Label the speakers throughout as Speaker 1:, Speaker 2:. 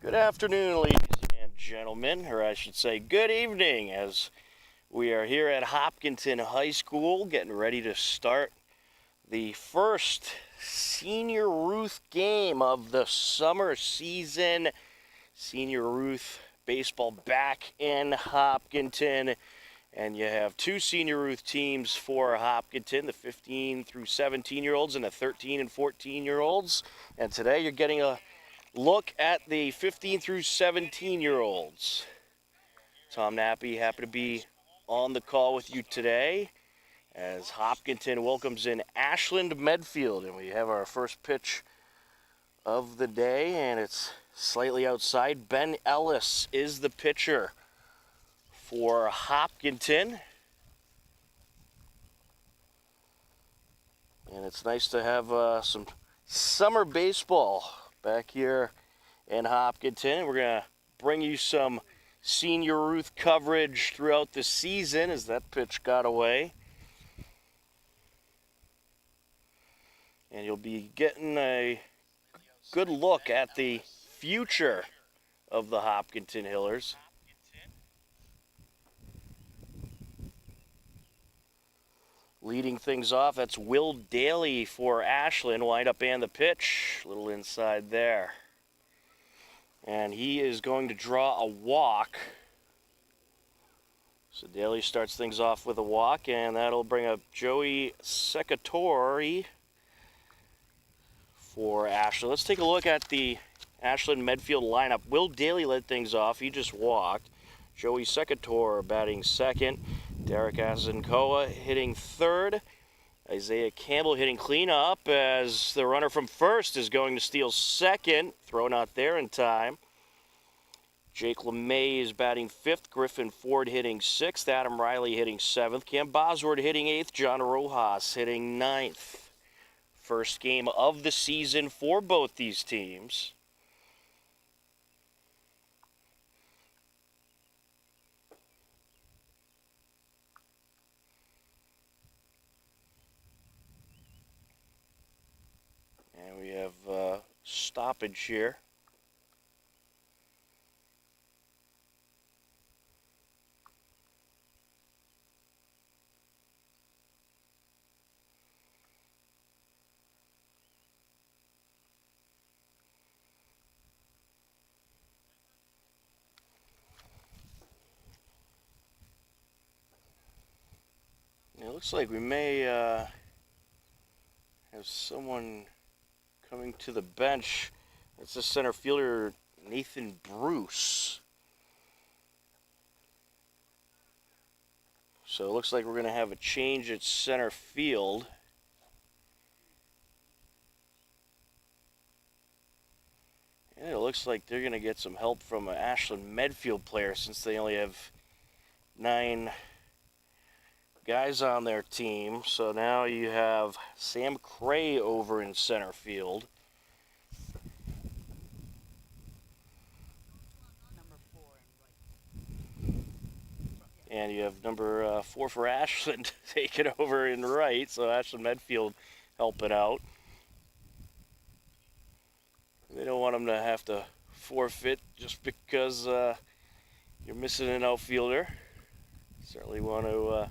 Speaker 1: Good afternoon, ladies and gentlemen, or I should say good evening, as we are here at Hopkinton High School getting ready to start the first Senior Ruth game of the summer season. Senior Ruth baseball back in Hopkinton, and you have two Senior Ruth teams for Hopkinton, the 15 through 17-year-olds and the 13 and 14-year-olds, and today you're getting a look at the 15 through 17-year-olds. Tom Nappy, happy to be on the call with you today as Hopkinton welcomes in Ashland, Medfield, and we have our first pitch of the day, and it's slightly outside. Ben Ellis is the pitcher for Hopkinton, and it's nice to have some summer baseball back here in Hopkinton. We're going to bring you some Senior Ruth coverage throughout the season as that pitch got away. And you'll be getting a good look at the future of the Hopkinton Hillers. Leading things off, that's Will Daly for Ashland. Wind up and the pitch, a little inside there. And he is going to draw a walk. So Daly starts things off with a walk, and that'll bring up Joey Seccatori for Ashland. Let's take a look at the Ashland Medfield lineup. Will Daly led things off. He just walked. Joey Seccatori batting second. Derek Azenkoa hitting third. Isaiah Campbell hitting cleanup as the runner from first is going to steal second. Throw not there in time. Jake LeMay is batting fifth. Griffin Ford hitting sixth. Adam Riley hitting seventh. Cam Bosworth hitting eighth. John Rojas hitting ninth. First game of the season for both these teams. We have stoppage here. It looks like we may have someone coming to the bench. It's the center fielder, Nathan Bruce. So it looks like we're going to have a change at center field. And it looks like they're going to get some help from an Ashland Medfield player since they only have 9 guys on their team. So now you have Sam Cray over in center field. And you have number 4 for Ashland taking over in right. So Ashland Medfield helping out. They don't want them to have to forfeit just because you're missing an outfielder. Certainly want to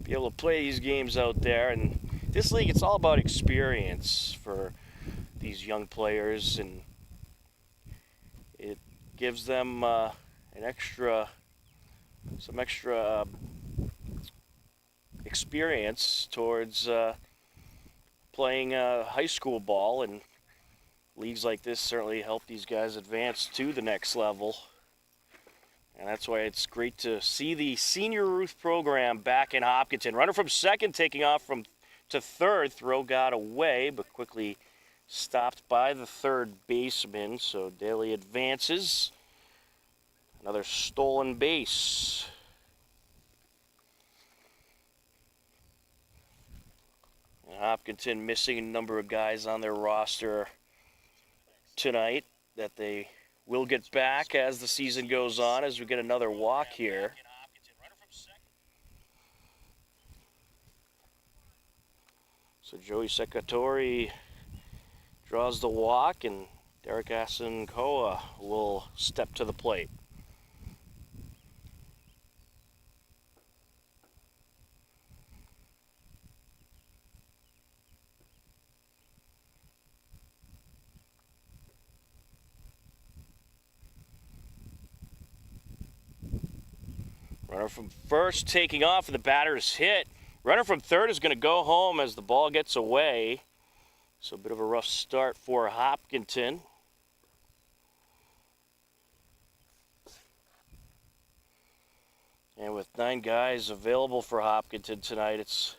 Speaker 1: be able to play these games out there. And this league, it's all about experience for these young players, and it gives them some extra experience towards playing high school ball, and leagues like this certainly help these guys advance to the next level. And that's why it's great to see the Senior Ruth program back in Hopkinton. Runner from second taking off to third. Throw got away, but quickly stopped by the third baseman. So Daly advances. Another stolen base. And Hopkinton missing a number of guys on their roster tonight that they will get back as the season goes on, as we get another walk here. So Joey Seccatori draws the walk, and Derek Asinkoa will step to the plate. Runner from first taking off, and the batter's hit. Runner from third is going to go home as the ball gets away. So a bit of a rough start for Hopkinton. And with 9 guys available for Hopkinton tonight, it's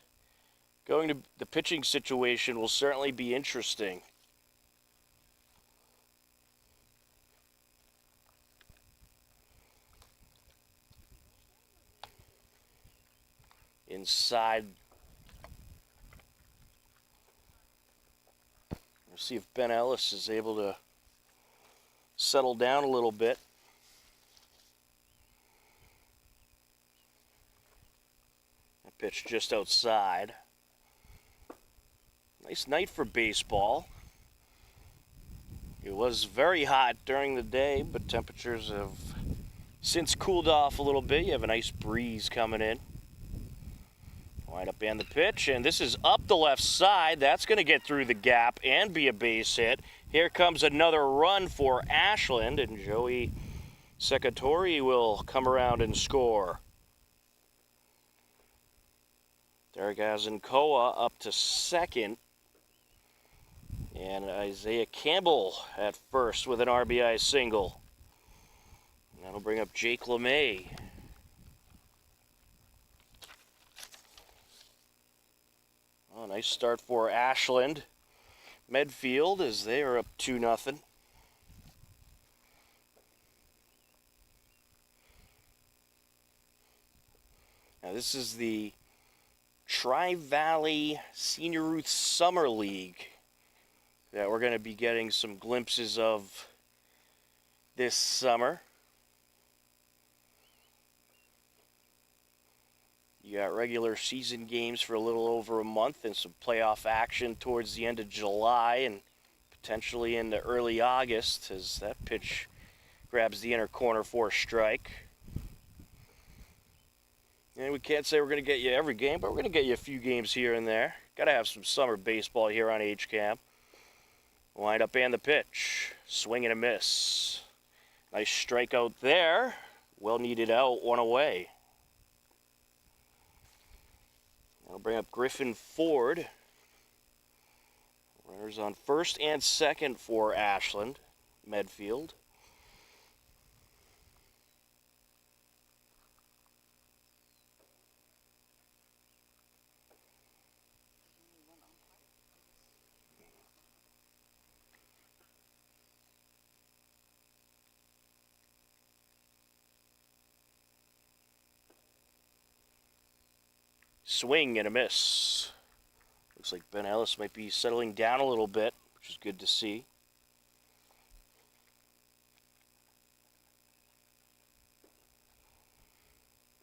Speaker 1: going to, the pitching situation will certainly be interesting. Inside. We'll see if Ben Ellis is able to settle down a little bit. That pitch just outside. Nice night for baseball. It was very hot during the day, but temperatures have since cooled off a little bit. You have a nice breeze coming in. Wind up and the pitch, and this is up the left side. That's going to get through the gap and be a base hit. Here comes another run for Ashland, and Joey Secatori will come around and score. Derek Asinkoa up to second, and Isaiah Campbell at first with an RBI single. And that'll bring up Jake LeMay. Oh, nice start for Ashland. Medfield as they are up 2-0. Now this is the Tri-Valley Senior Ruth Summer League that we're going to be getting some glimpses of this summer. You got regular season games for a little over a month and some playoff action towards the end of July and potentially into early August as that pitch grabs the inner corner for a strike. And we can't say we're going to get you every game, but we're going to get you a few games here and there. Got to have some summer baseball here on HCAM. Wind up and the pitch. Swing and a miss. Nice strikeout there. Well needed out, one away. That'll bring up Griffin Ford. Runners on first and second for Ashland, Medfield. Swing and a miss. Looks like Ben Ellis might be settling down a little bit, which is good to see.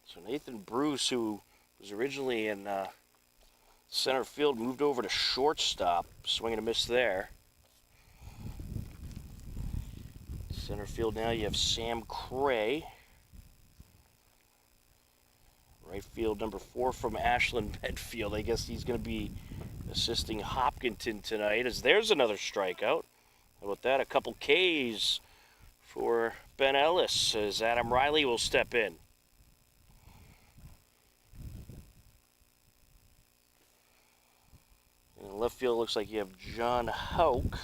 Speaker 1: So Nathan Bruce, who was originally in center field, moved over to shortstop. Swing and a miss there. Center field now you have Sam Cray. Right field, number 4 from Ashland, Medfield. I guess he's going to be assisting Hopkinton tonight as there's another strikeout. How about that? A couple Ks for Ben Ellis as Adam Riley will step in. In left field, looks like you have John Hauk.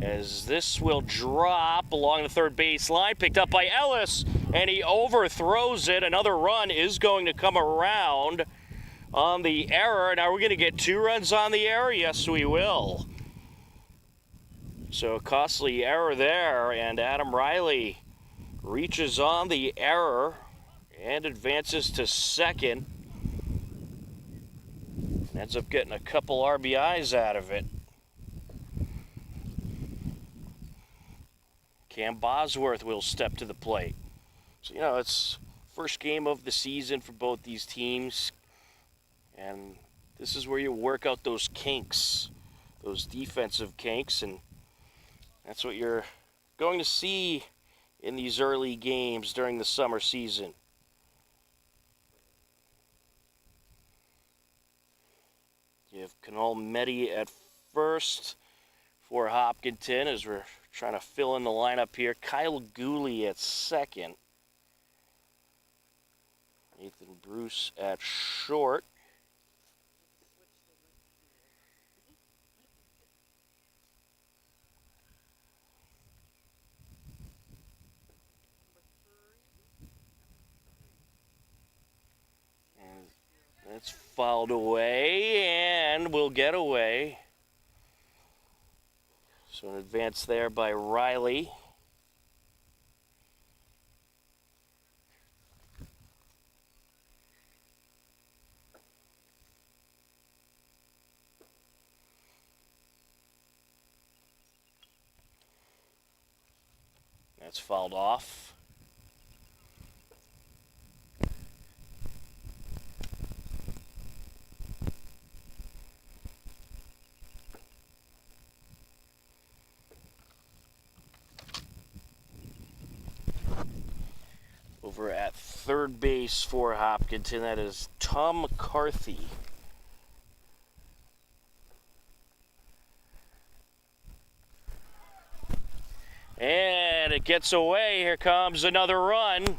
Speaker 1: As this will drop along the third base line, picked up by Ellis, and he overthrows it. Another run is going to come around on the error. Now we're going to get 2 runs on the error. Yes, we will. So a costly error there, and Adam Riley reaches on the error and advances to second. Ends up getting a couple RBIs out of it. Cam Bosworth will step to the plate. So, you know, it's first game of the season for both these teams. And this is where you work out those kinks, those defensive kinks. And That's what you're going to see in these early games during the summer season. You have Canal Medi at first for Hopkinton as we're trying to fill in the lineup here. Kyle Gooley at second. Nathan Bruce at short. And that's fouled away and will get away. So an advance there by Riley. That's fouled off. Over at third base for Hopkinton, that is Tom McCarthy. And it gets away. Here comes another run.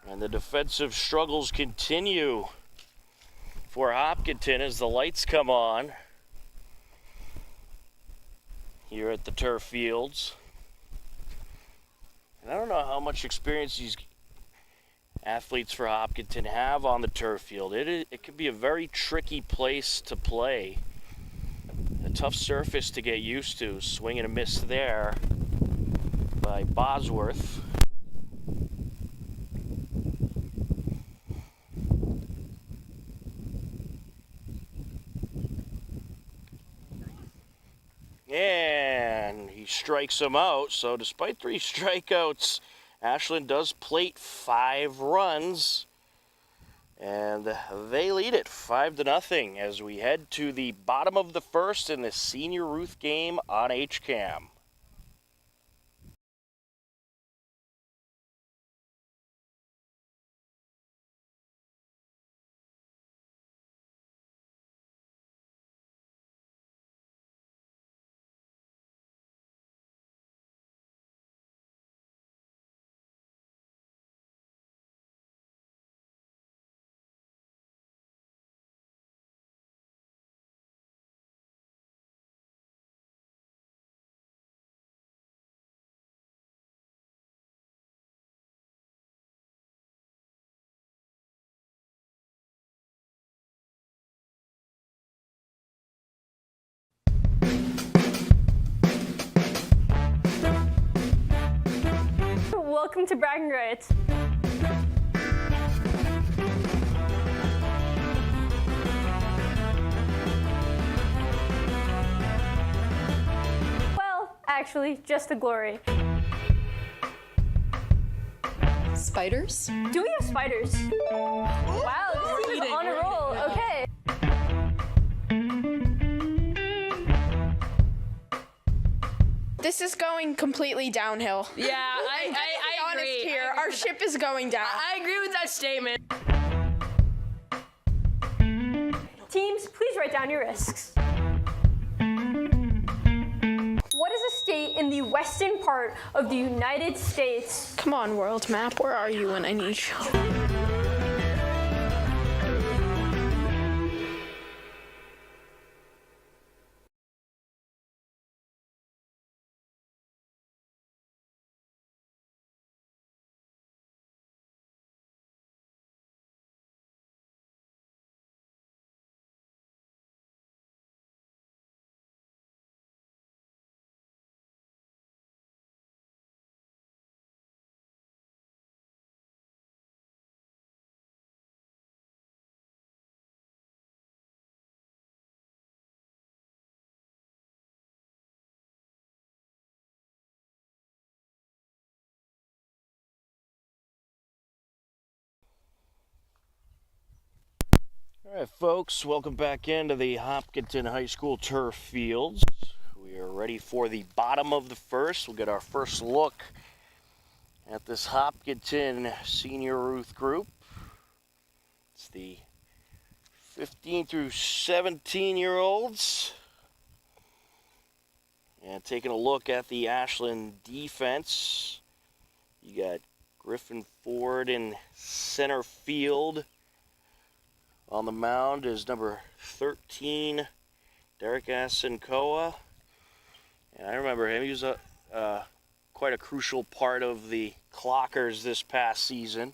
Speaker 1: And the defensive struggles continue for Hopkinton as the lights come on here at the turf fields. And I don't know how much experience these athletes for Hopkinton have on the turf field. It can be a very tricky place to play. A tough surface to get used to. Swing and a miss there by Bosworth. And he strikes him out. So despite 3 strikeouts, Ashland does plate 5 runs. And they lead it 5-0 as we head to the bottom of the first in the Senior Ruth game on HCAM.
Speaker 2: Welcome to Bragging Rights. Well, actually, just the glory.
Speaker 3: Spiders?
Speaker 2: Do we have spiders? Wow, this team is on a roll. Okay.
Speaker 4: This is going completely downhill.
Speaker 5: Yeah, I
Speaker 4: Honest
Speaker 5: agree.
Speaker 4: here, our ship is going down.
Speaker 5: I agree with that statement.
Speaker 2: Teams, please write down your risks. What is a state in the western part of the United States?
Speaker 4: Come on, world map, where are you when I need you?
Speaker 1: All right, folks, welcome back into the Hopkinton High School turf fields. We We are ready for the bottom of the first. We'll get our first look at this Hopkinton Senior Ruth group. It's the 15 through 17-year-olds. And taking a look at the Ashland defense, you got Griffin Ford in center field. On the mound is number 13, Derek Asinkoa. And I remember him. He was quite a crucial part of the Clockers this past season.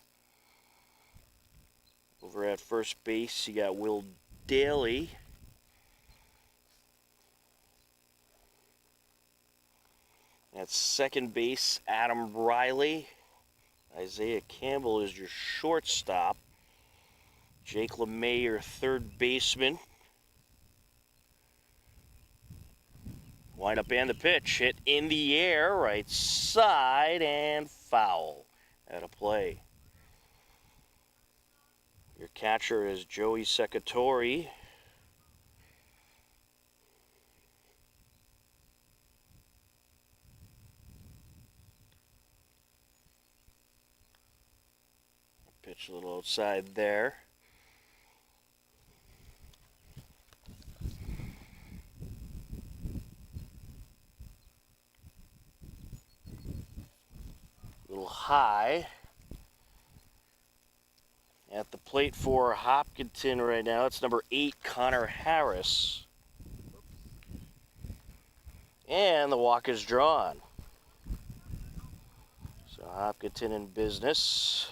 Speaker 1: Over at first base, you got Will Daly. At second base, Adam Riley. Isaiah Campbell is your shortstop. Jake LeMay, your third baseman. Wind up and the pitch. Hit in the air, right side, and foul. At a play. Your catcher is Joey Secatori. Pitch a little outside there. A little high. At the plate for Hopkinton right now, it's number 8, Connor Harris. And the walk is drawn. So Hopkinton in business.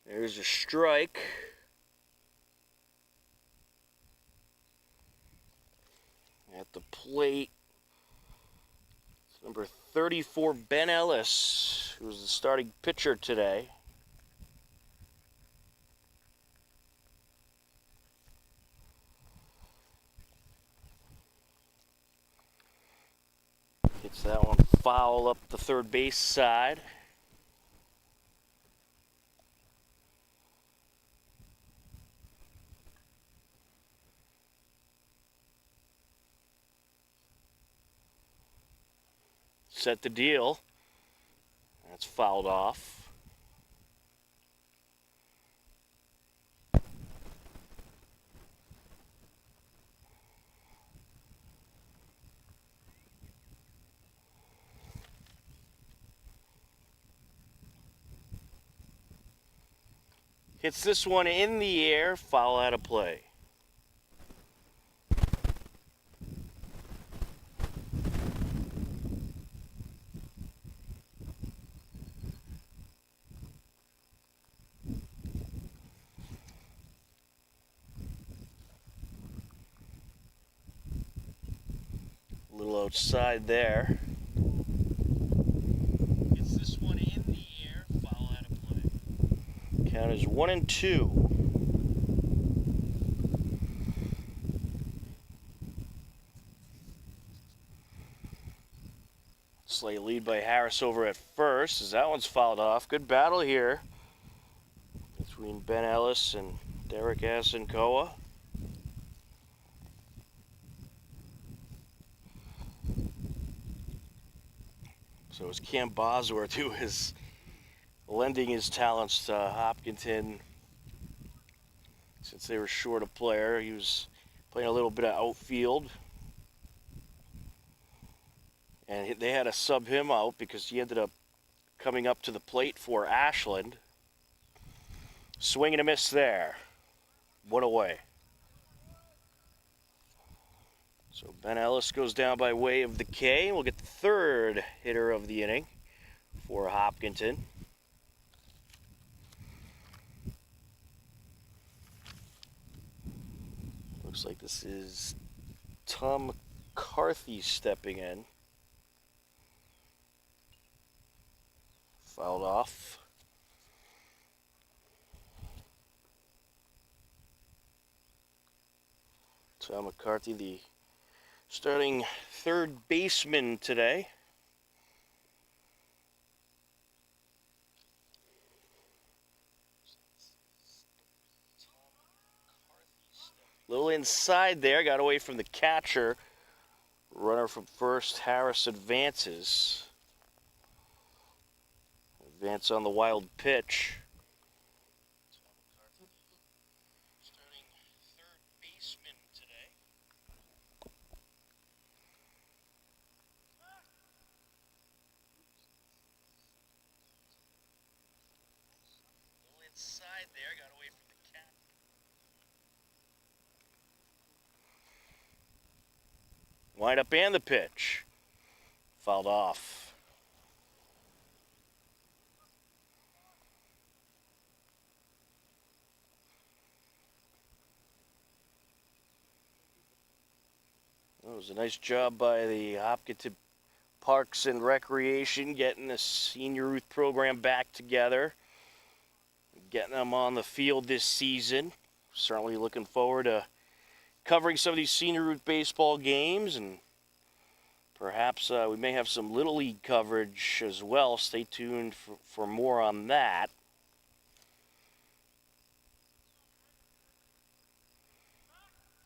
Speaker 1: There's a strike. At the plate, it's number 34, Ben Ellis, who was the starting pitcher today. Hits that one foul up the third base side. Set the deal. That's fouled off. Hits this one in the air, foul out of play. A little outside there. Gets this one in the air, foul out of play. Count is 1-2. Slight lead by Harris over at first as that one's fouled off. Good battle here between Ben Ellis and Derek Asinkoa. So it's Cam Bosworth who is lending his talents to Hopkinton since they were short a player. He was playing a little bit of outfield. And they had to sub him out because he ended up coming up to the plate for Ashland. Swing and a miss there. One away. So Ben Ellis goes down by way of the K. We'll get the third hitter of the inning for Hopkinton. Looks like this is Tom McCarthy stepping in. Fouled off. Tom McCarthy, the starting third baseman today. A little inside there, got away from the catcher. Runner from first, Harris advances. Advance on the wild pitch. Starting third baseman today. A little inside there, got away from the catcher. Wind up and the pitch. Fouled off. That was a nice job by the Hopkinton Parks and Recreation getting the Senior Youth program back together. Getting them on the field this season. Certainly looking forward to covering some of these Senior Youth baseball games, and perhaps we may have some Little League coverage as well. Stay tuned for more on that.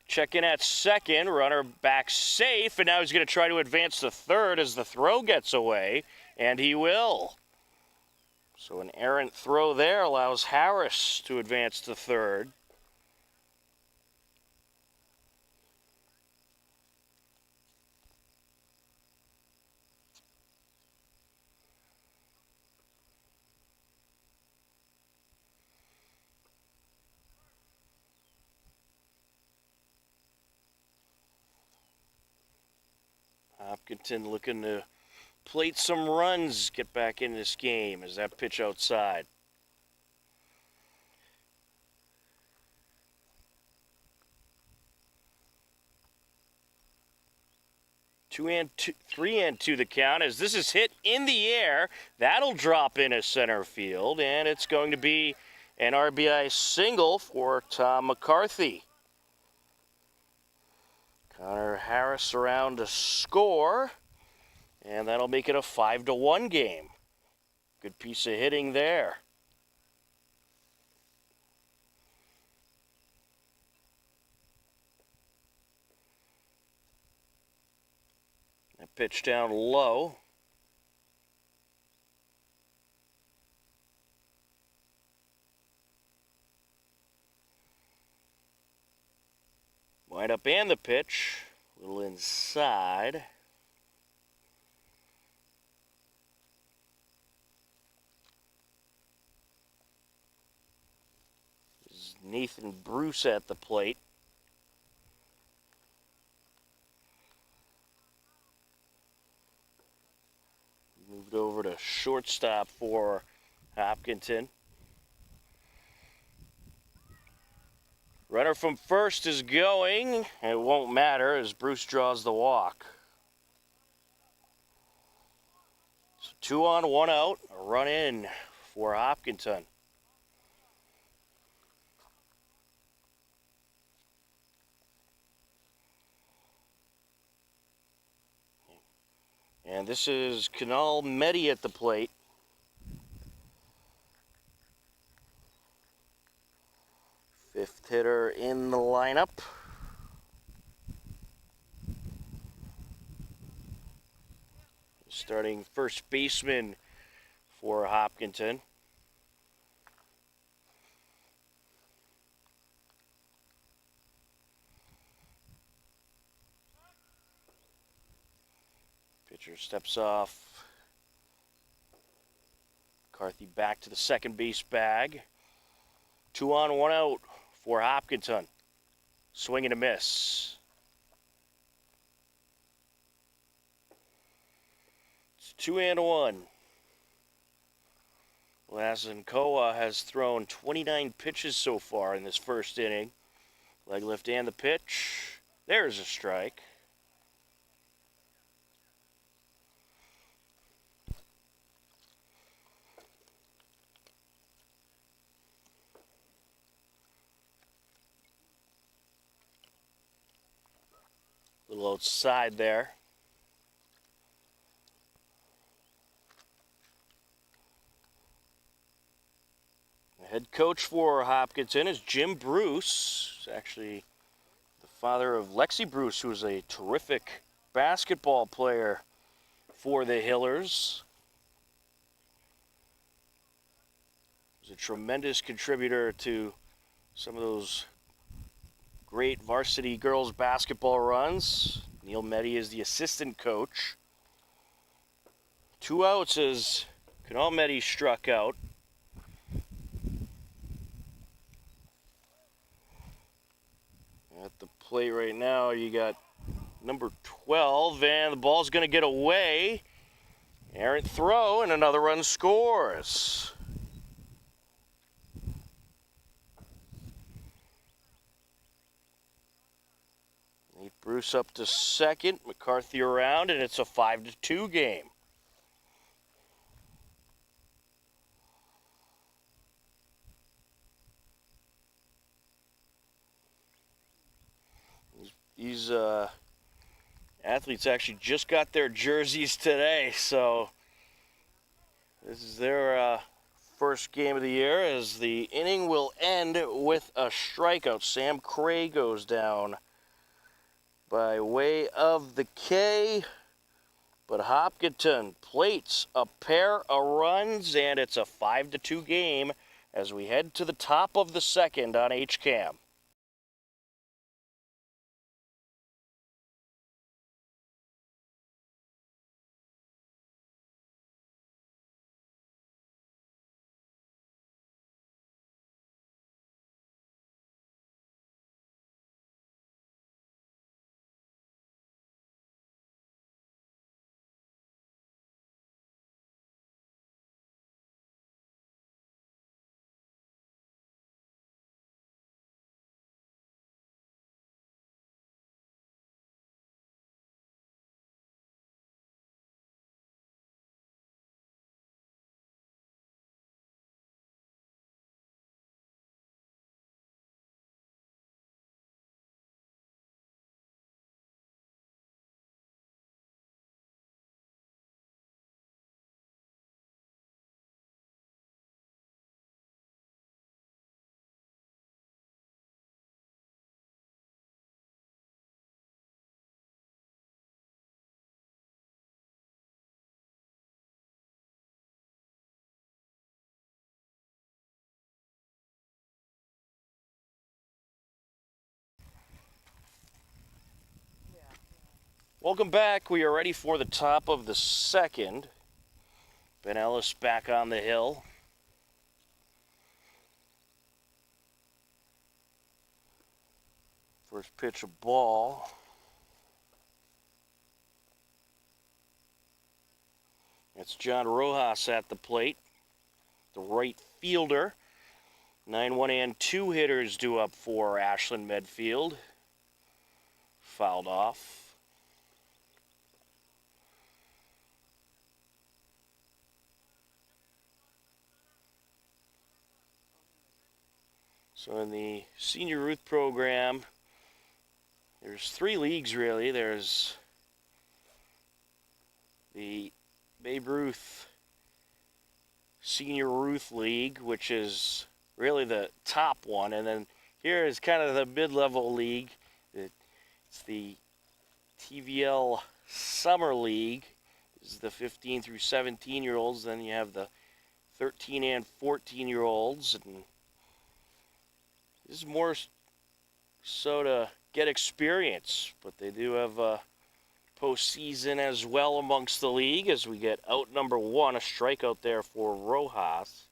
Speaker 1: Check in at second, runner back safe, and now he's going to try to advance to third as the throw gets away, and he will. So an errant throw there allows Harris to advance to third. Hopkinton looking to plate some runs, get back in this game as that pitch outside. Three and two the count as this is hit in the air. That'll drop into center field, and it's going to be an RBI single for Tom McCarthy. Connor Harris around to score, and that'll make it a 5-1 game. Good piece of hitting there. That pitch down low. Wind up and the pitch, a little inside. This is Nathan Bruce at the plate. Moved over to shortstop for Hopkinton. Runner from first is going. It won't matter as Bruce draws the walk. So 2 on, 1 out. A run in for Hopkinton. And this is Kanal Medi at the plate. Fifth hitter in the lineup. Starting first baseman for Hopkinton. Pitcher steps off. McCarthy back to the second base bag. 2 on, 1 out for Hopkinton. Swing and a miss. It's 2 and 1. Lazenkoa has thrown 29 pitches so far in this first inning. Leg lift and the pitch. There's a strike. little outside there. The head coach for Hopkinton is Jim Bruce. He's actually the father of Lexi Bruce, who is a terrific basketball player for the Hillers. He's a tremendous contributor to some of those great varsity girls basketball runs. Neil Meddy is the assistant coach. 2 outs as Kunal Meddy struck out. At the plate right now, you got number 12, and the ball's going to get away. Errant throw, and another run scores. Nate Bruce up to second, McCarthy around, and it's a 5-2 game. These athletes actually just got their jerseys today, so this is their first game of the year, as the inning will end with a strikeout. Sam Cray goes down by way of the K, but Hopkinton plates a pair of runs, and it's a 5-2 game as we head to the top of the second on HCAM. Welcome back. We are ready for the top of the second. Ben Ellis back on the hill. First pitch of ball. It's John Rojas at the plate, the right fielder. 9-1 and 2 hitters due up for Ashland Medfield. Fouled off. So in the Senior Ruth program, there's 3 leagues really. There's the Babe Ruth Senior Ruth League, which is really the top one, and then here is kind of the mid-level league. It's the TVL Summer League. This is the 15 through 17-year-olds. Then you have the 13 and 14-year-olds, and this is more so to get experience, but they do have postseason as well amongst the league as we get out number 1, a strikeout there for Rojas.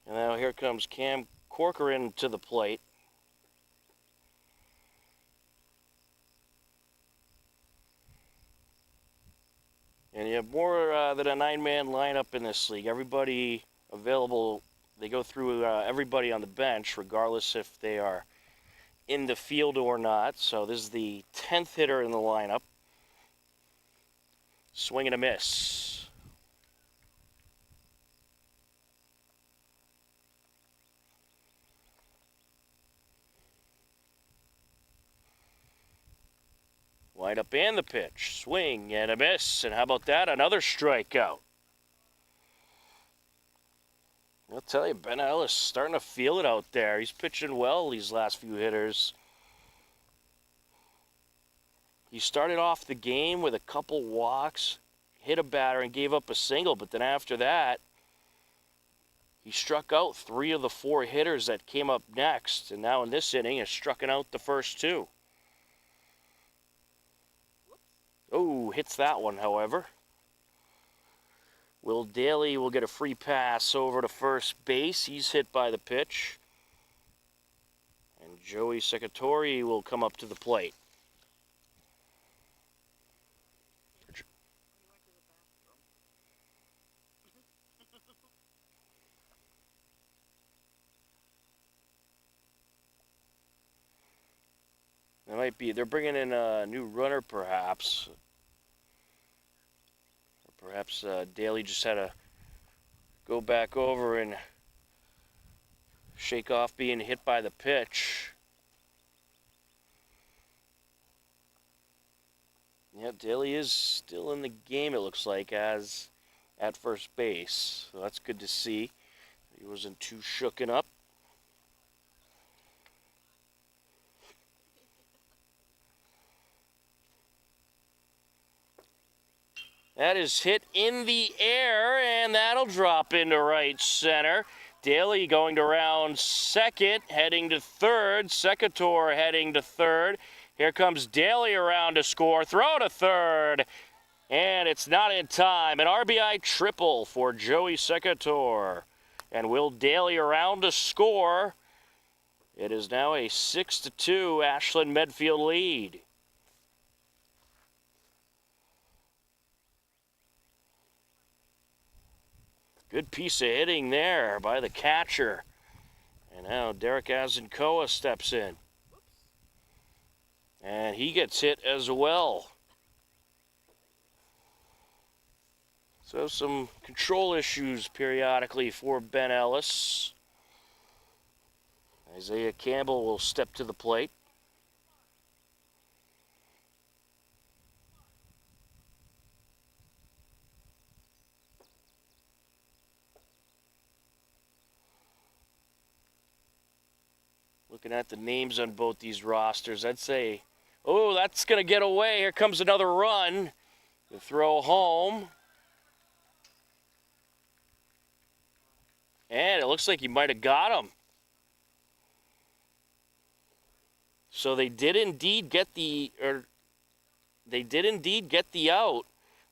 Speaker 1: And now here comes Cam Corcoran to the plate. And you have more than a 9-man lineup in this league. Everybody available, they go through everybody on the bench, regardless if they are in the field or not. So this is the 10th hitter in the lineup. Swing and a miss. Windup and the pitch. Swing and a miss. And how about that? Another strikeout. I'll tell you, Ben Ellis starting to feel it out there. He's pitching well these last few hitters. He started off the game with a couple walks, hit a batter, and gave up a single. But then after that, he struck out 3 of the 4 hitters that came up next. And now in this inning, has struck out the first 2. Oh, hits that one, however. Will Daly will get a free pass over to first base. He's hit by the pitch. And Joey Secatore will come up to the plate. It might be, they're bringing in a new runner perhaps. Or perhaps Daly just had to go back over and shake off being hit by the pitch. Yeah, Daly is still in the game, it looks like, as at first base. So that's good to see. He wasn't too shooken up. That is hit in the air, and that'll drop into right center. Daly going to round second, heading to third. Secatore heading to third. Here comes Daly around to score. Throw to third, and it's not in time. An RBI triple for Joey Secatore. And Will Daly around to score. It is now a 6-2 Ashland Medfield lead. Good piece of hitting there by the catcher. And now Derek Azenkoa steps in. And he gets hit as well. So some control issues periodically for Ben Ellis. Isaiah Campbell will step to the plate. Looking at the names on both these rosters, I'd say, oh, that's going to get away. Here comes another run. The throw home. And it looks like he might have got him. So they did indeed get the out.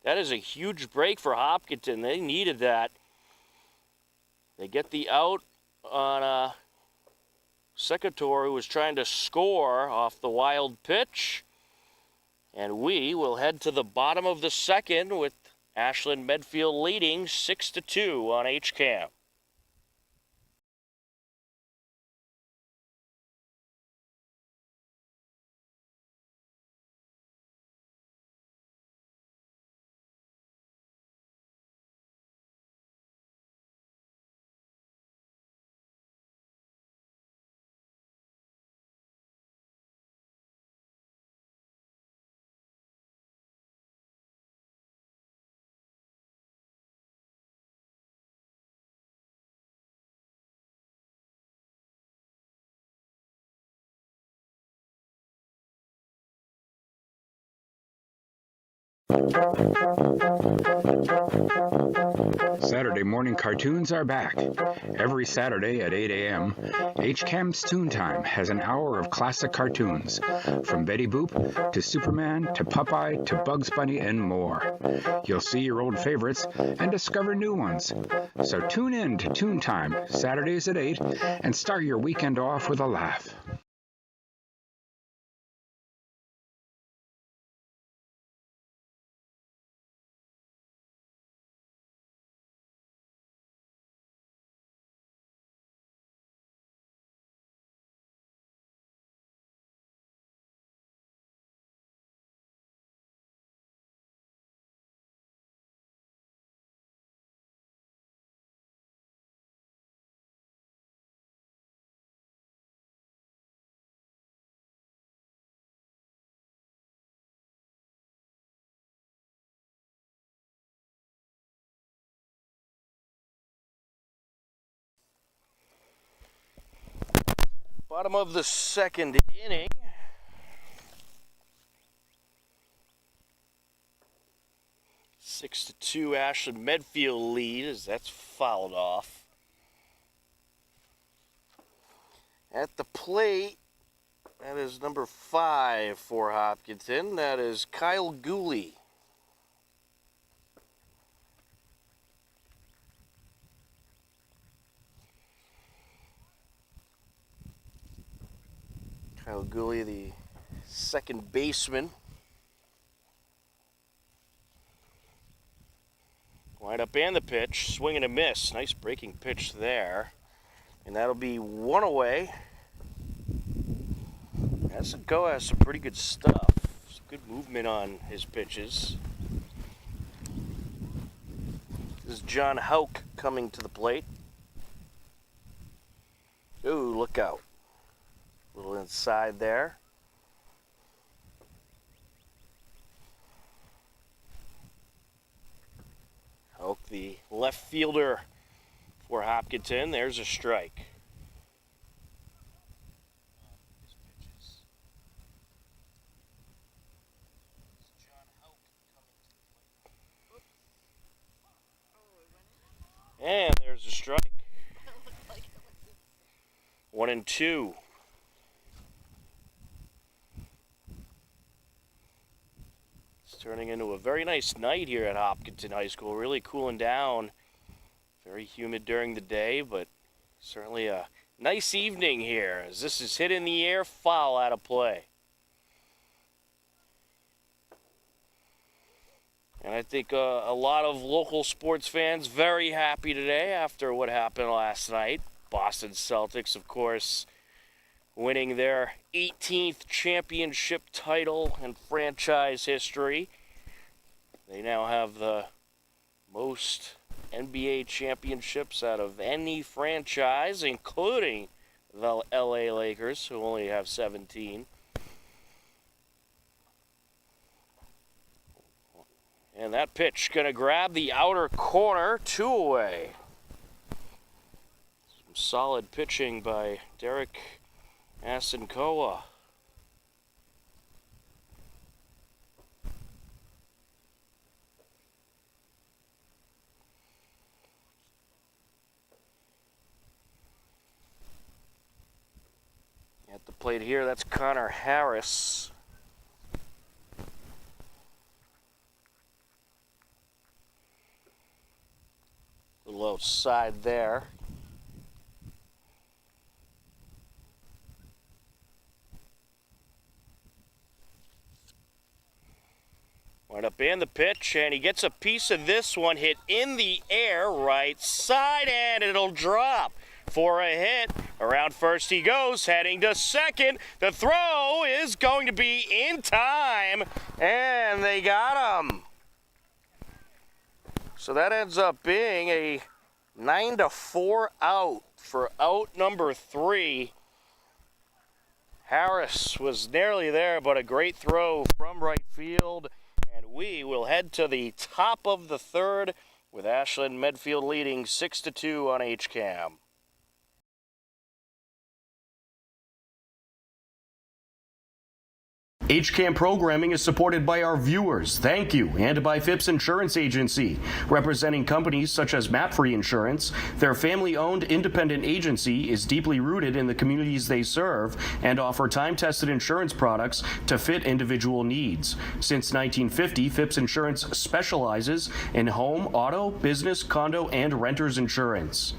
Speaker 1: That is a huge break for Hopkinton. They needed that. They get the out on Secatore, who was trying to score off the wild pitch. And we will head to the bottom of the second with Ashland Medfield leading 6-2 on HCAM.
Speaker 6: Saturday morning cartoons are back. Every Saturday at 8 a.m., HCAM's Toon Time has an hour of classic cartoons, from Betty Boop to Superman to Popeye to Bugs Bunny and more. You'll see your old favorites and discover new ones. So tune in to Toon Time, Saturdays at 8, and start your weekend off with a laugh.
Speaker 1: Bottom of the second inning. Six to 2 Ashland Medfield lead as that's fouled off. At the plate, that is number 5 for Hopkinton. That is Kyle Gooley. Kyle Gooley, the second baseman. Wind up and the pitch, swing and a miss. Nice breaking pitch there. And that'll be one away. Go has some pretty good stuff. Some good movement on his pitches. This is John Hauk coming to the plate. Ooh, look out. A little inside there. Hauk, the left fielder for Hopkinton. There's a strike. And there's a strike. 1-2. It's turning into a very nice night here at Hopkinton High School. Really cooling down. Very humid during the day, but certainly a nice evening here as this is hit in the air, foul out of play. And I think a lot of local sports fans very happy today after what happened last night. Boston Celtics, of course, winning their 18th championship title in franchise history. They now have the most NBA championships out of any franchise, including the LA Lakers, who only have 17. And that pitch going to grab the outer corner, 2 away. Some solid pitching by Derek Asinkoa. At the plate here, that's Connor Harris. A little outside there. Wind up in the pitch, and he gets a piece of this one, hit in the air, right side, and it'll drop for a hit. Around first he goes, heading to second. The throw is going to be in time, and they got him. So that ends up being a 9-4 out for out number 3. Harris was nearly there, but a great throw from right field. And we will head to the top of the third with Ashland Medfield leading 6-2 on HCAM. HCAM programming is supported by our viewers, thank you, and by Phipps Insurance Agency, representing companies such as MapFree Insurance. Their family-owned independent agency is deeply rooted in the communities they serve and offer time-tested insurance products to fit individual needs. Since 1950, Phipps Insurance specializes in home, auto, business, condo, and renters insurance.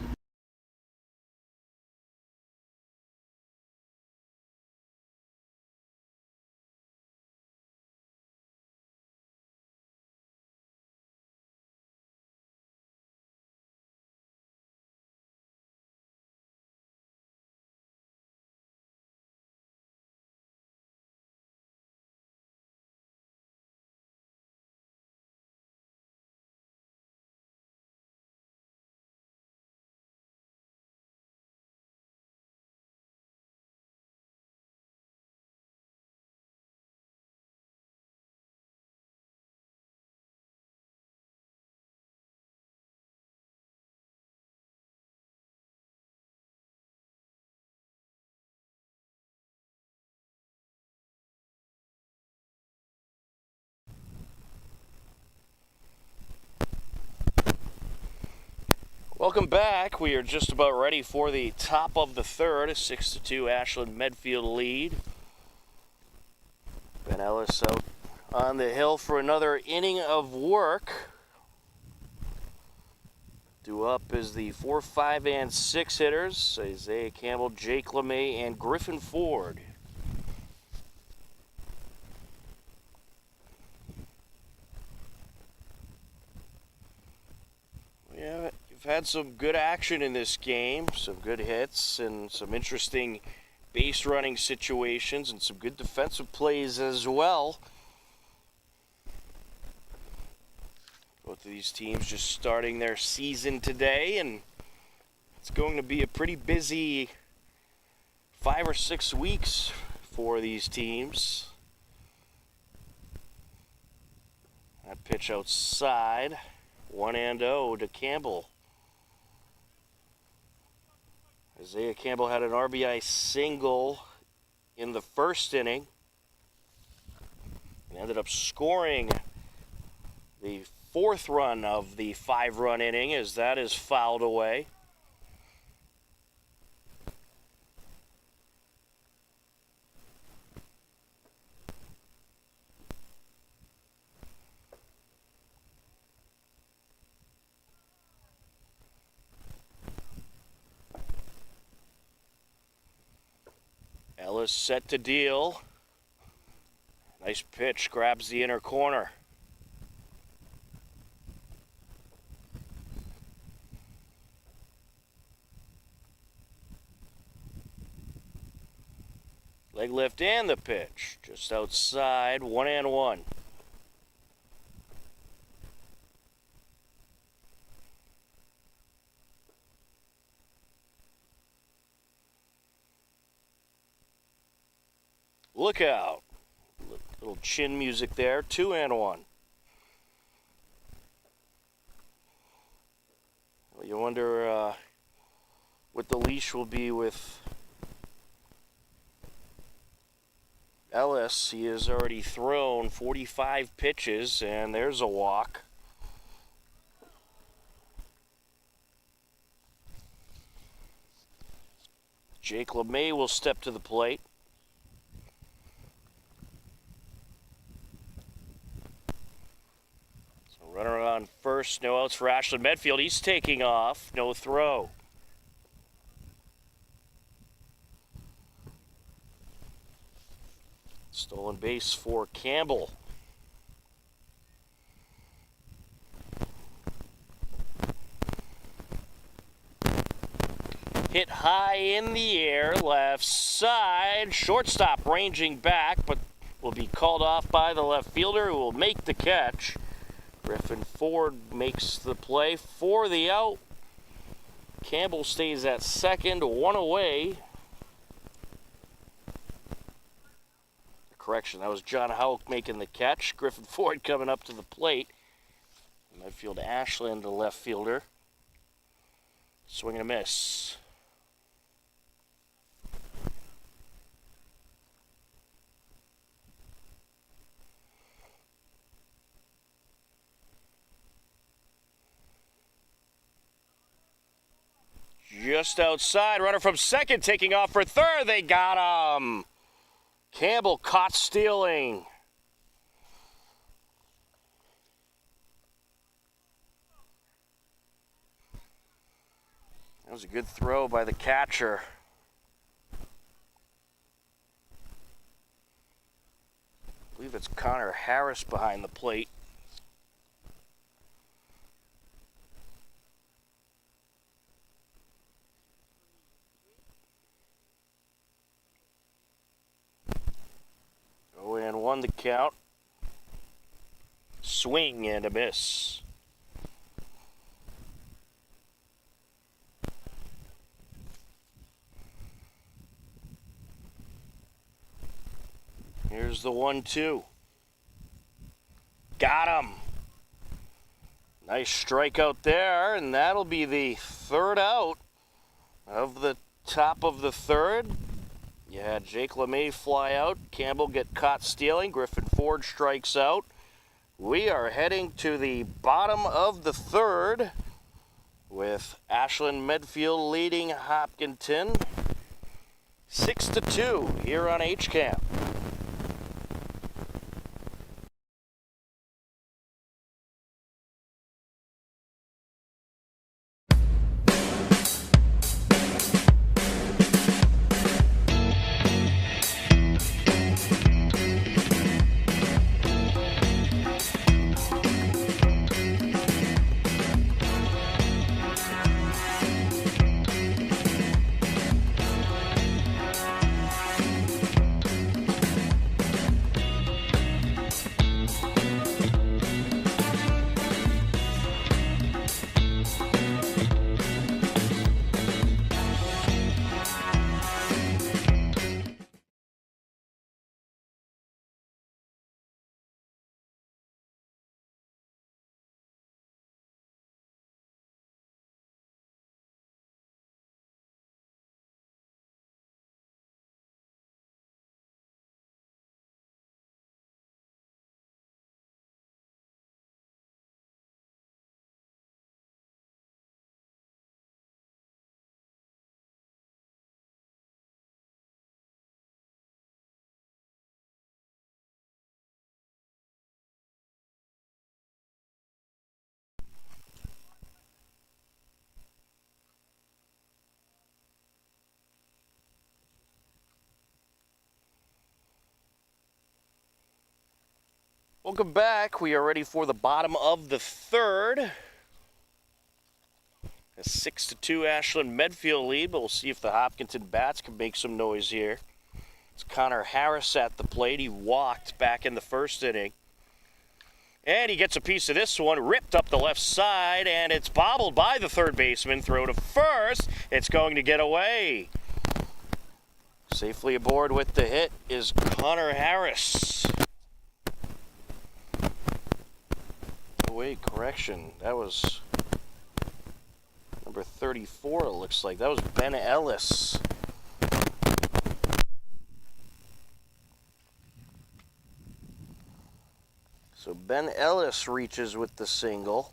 Speaker 1: Welcome back. We are just about ready for the top of the third. A 6-2 Ashland Medfield lead. Ben Ellis out on the hill for another inning of work. Due up is the 4, 5, and 6 hitters. Isaiah Campbell, Jake LeMay, and Griffin Ford. Yeah, you've had some good action in this game, some good hits, and some interesting base running situations, and some good defensive plays as well. Both of these teams just starting their season today, and it's going to be a pretty busy 5 or 6 weeks for these teams. That pitch outside, 1-0 to Campbell. Isaiah Campbell had an RBI single in the first inning and ended up scoring the 4th run of the 5-run inning as that is fouled away. Ellis set to deal. Nice pitch, grabs the inner corner. Leg lift and the pitch. Just outside, 1-1. Look out. Little chin music there, 2-1. You wonder what the leash will be with Ellis. He has already thrown 45 pitches, and there's a walk. Jake LeMay will step to the plate. So runner on first, no outs for Ashland Medfield. He's taking off, no throw. Stolen base for Campbell. Hit high in the air, left side. Shortstop ranging back, but will be called off by the left fielder who will make the catch. Griffin Ford makes the play for the out. Campbell stays at second, 1 away. Correction, that was John Houck making the catch. Griffin Ford coming up to the plate. Medfield Ashland, the left fielder. Swing and a miss. Just outside, runner from second taking off for third. They got him. Campbell caught stealing. That was a good throw by the catcher. I believe it's Connor Harris behind the plate. And 1 the count. Swing and a miss. Here's the 1-2. Got him. Nice strikeout there, and that'll be the 3rd out of the top of the 3rd. You had Jake LeMay fly out, Campbell get caught stealing, Griffin Ford strikes out. We are heading to the bottom of the 3rd with Ashland Medfield leading Hopkinton 6-2 here on HCAM. Welcome back. We are ready for the bottom of the third. A 6-2 Ashland Medfield lead, but we'll see if the Hopkinton Bats can make some noise here. It's Connor Harris at the plate. He walked back in the first inning. And he gets a piece of this one, ripped up the left side, and it's bobbled by the third baseman. Throw to first. It's going to get away. Safely aboard with the hit is Connor Harris. Wait, correction. That was number 34, it looks like. That was Ben Ellis. So Ben Ellis reaches with the single.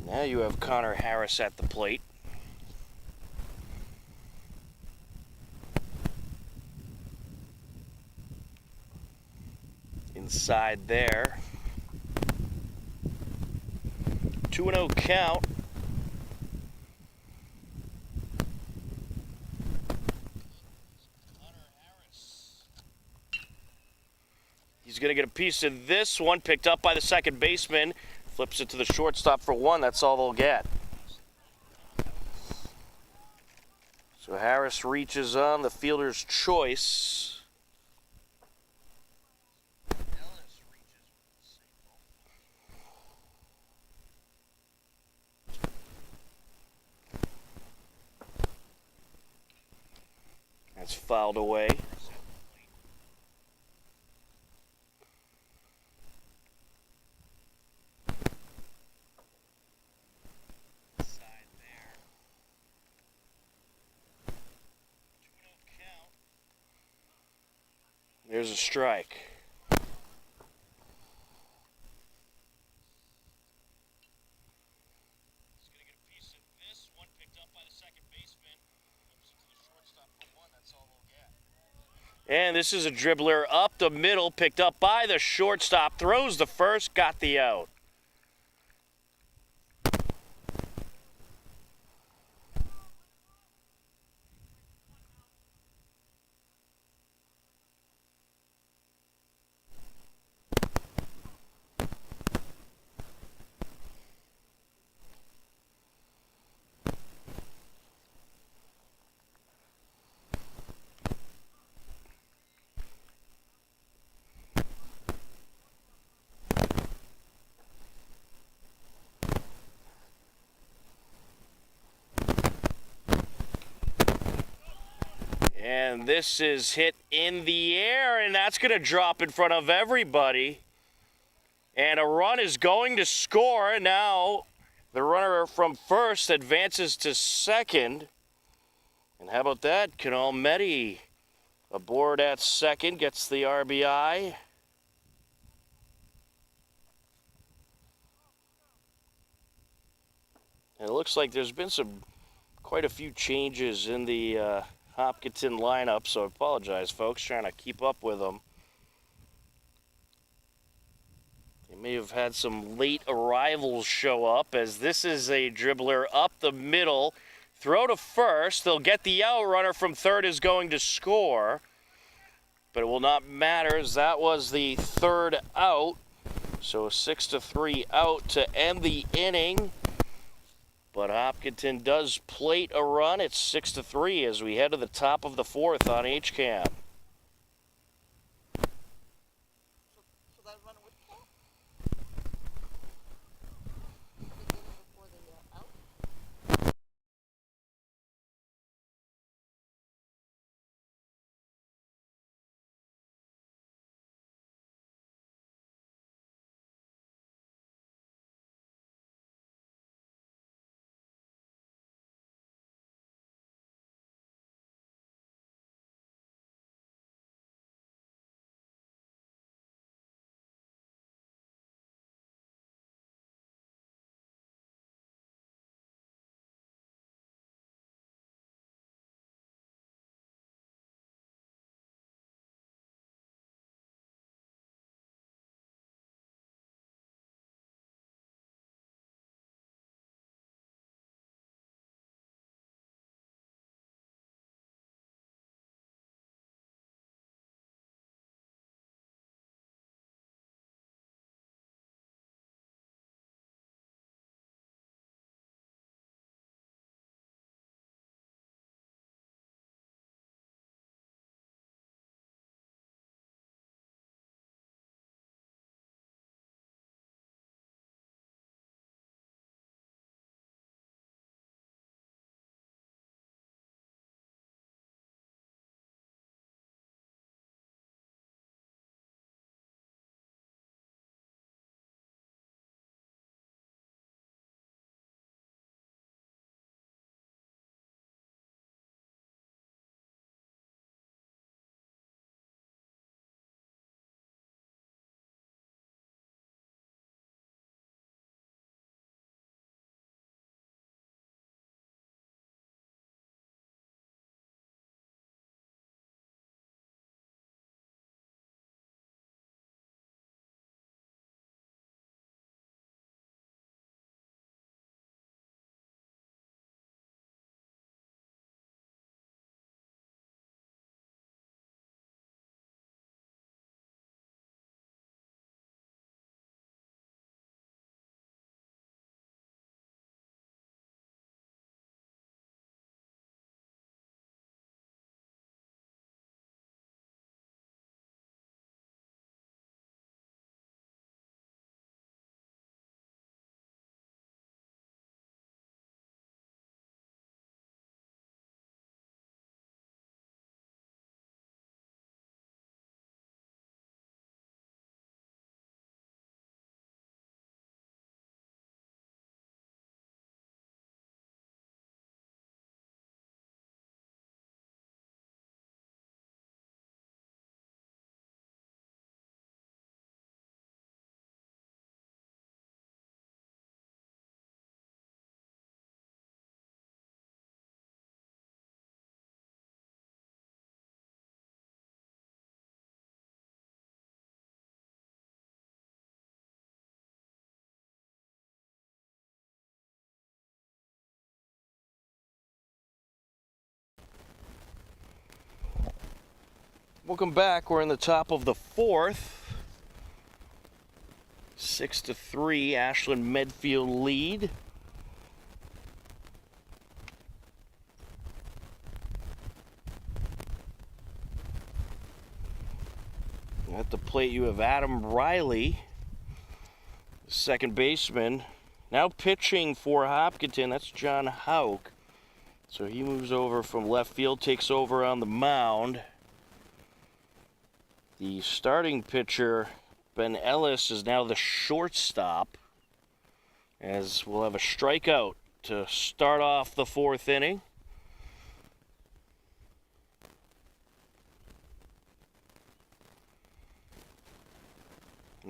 Speaker 1: Now you have Connor Harris at the plate. Inside there. 2-0 count. He's going to get a piece of this one, picked up by the second baseman. Flips it to the shortstop for one. That's all they'll get. So Harris reaches on the fielder's choice. That's fouled away. There's a strike. And this is a dribbler up the middle, picked up by the shortstop, throws the first, got the out. And this is hit in the air, and that's going to drop in front of everybody. And a run is going to score. Now the runner from first advances to second. And how about that? Canal Medi aboard at second, gets the RBI. And it looks like there's been quite a few changes in the Hopkinton lineup, so I apologize, folks, trying to keep up with them. They may have had some late arrivals show up, as this is a dribbler up the middle. Throw to first. They'll get the out. Runner from third is going to score. But it will not matter, as that was the third out. So a 6-3 out to end the inning. But Hopkinton does plate a run. It's 6-3 as we head to the top of the fourth on HCAM. Welcome back. We're in the top of the fourth. 6-3, Ashland Medfield lead. At the plate you have Adam Riley, second baseman. Now pitching for Hopkinton, that's John Hauk. So he moves over from left field, takes over on the mound. The starting pitcher, Ben Ellis, is now the shortstop, as we'll have a strikeout to start off the fourth inning.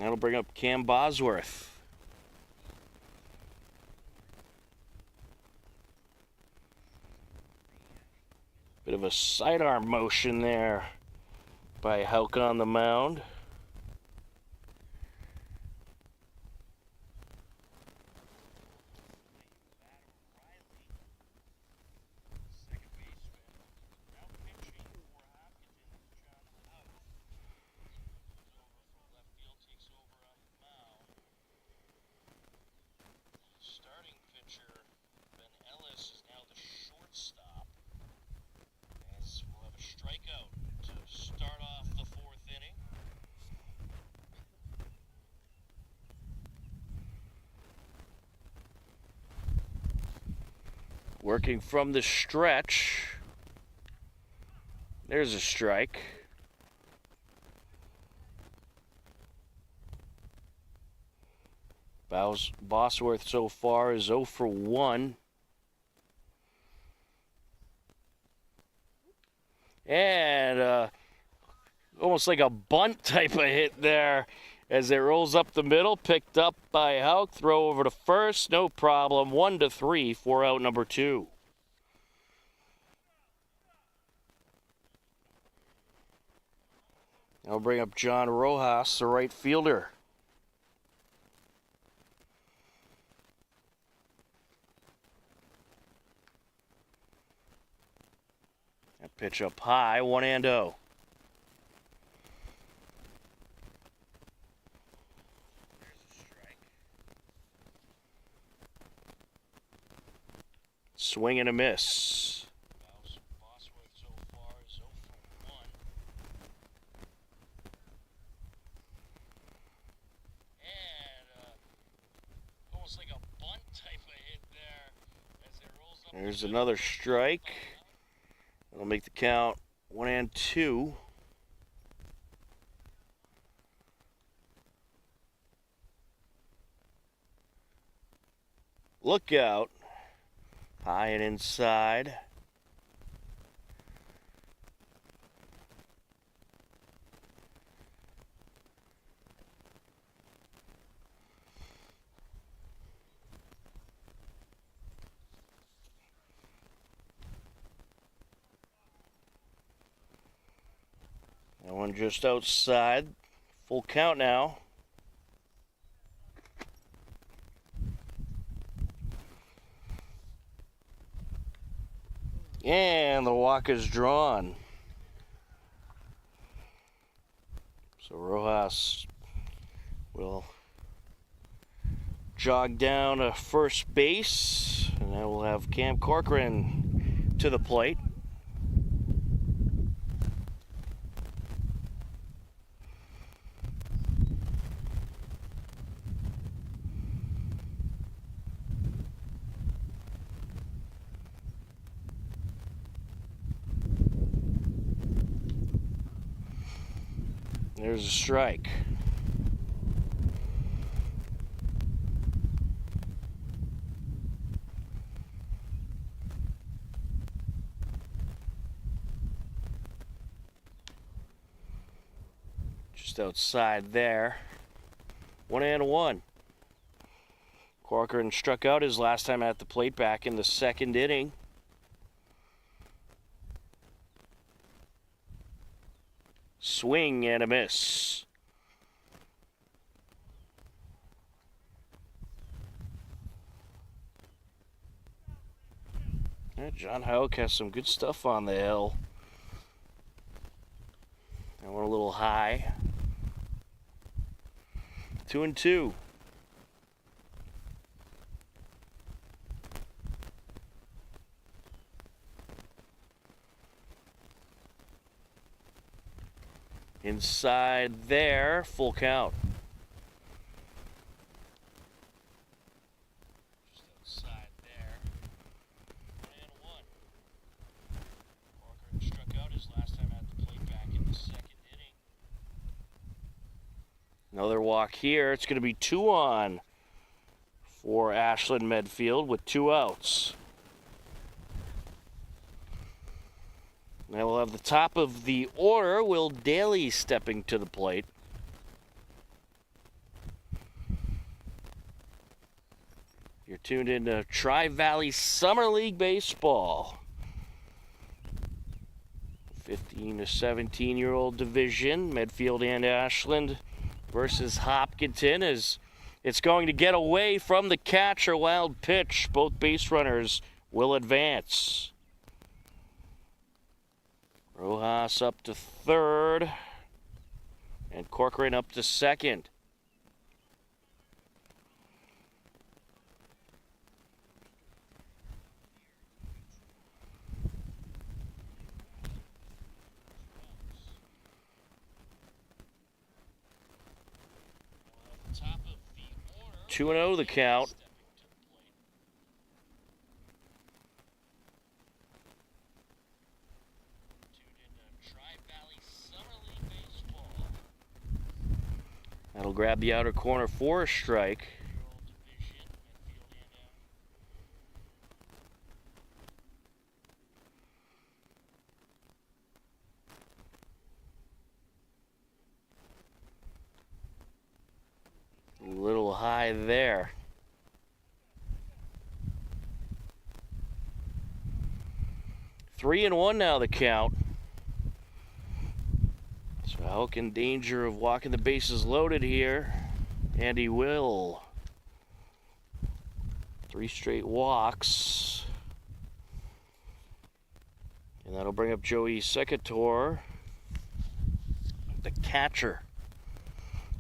Speaker 1: And that'll bring up Cam Bosworth. Bit of a sidearm motion there by Houck on the mound. Working from the stretch. There's a strike. Bosworth so far is 0 for 1. And almost like a bunt type of hit there as it rolls up the middle. Picked up by Houck. Throw over to first. No problem. 1-3 for out number 2. I'll bring up John Rojas, the right fielder. That pitch up high, 1-0. Swing and a miss. Bosworth so far is 0 for 1. And almost like a bunt type of hit there as it rolls up. There's another strike. That'll make the count 1-2. Look out. High and inside. That one just outside. Full count now. And the walk is drawn. So Rojas will jog down to first base, and then we'll have Cam Corcoran to the plate. There's a strike. Just outside there. 1-1. Corcoran struck out his last time at the plate back in the second inning. Swing and a miss. Yeah, John Houck has some good stuff on the hill. That one a little high. 2-2. Inside there, full count. Just outside there. 1-1. Corcoran struck out his last time at the plate back in the second inning. Another walk here. It's going to be 2 on for Ashland Medfield with 2 outs. Now we'll have the top of the order, Will Daly stepping to the plate. You're tuned into Tri-Valley Summer League Baseball. 15 to 17-year-old division, Medfield and Ashland versus Hopkinton, as it's going to get away from the catcher. Wild pitch. Both base runners will advance. Rojas up to third, and Corcoran up to second.
Speaker 7: Top of the order.
Speaker 1: 2-0 the count.
Speaker 7: Tri-Valley Summer League Baseball.
Speaker 1: That'll grab the outer corner for a strike.
Speaker 7: Division, Medfield and
Speaker 1: A little high there. Three and one now the count. So Houck in danger of walking the bases loaded here. And he will. 3 straight walks. And that'll bring up Joey Secator, the catcher.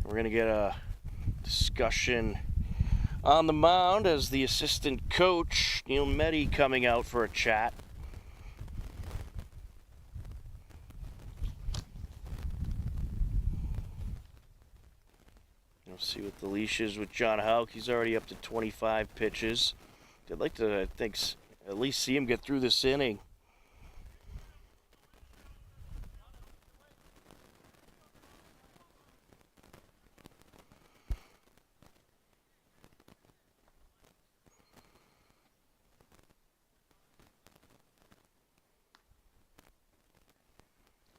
Speaker 1: We're going to get a discussion on the mound as the assistant coach, Neil Meddy, coming out for a chat. We'll see what the leash is with John Houck. He's already up to 25 pitches. I'd like to, I think, at least see him get through this inning.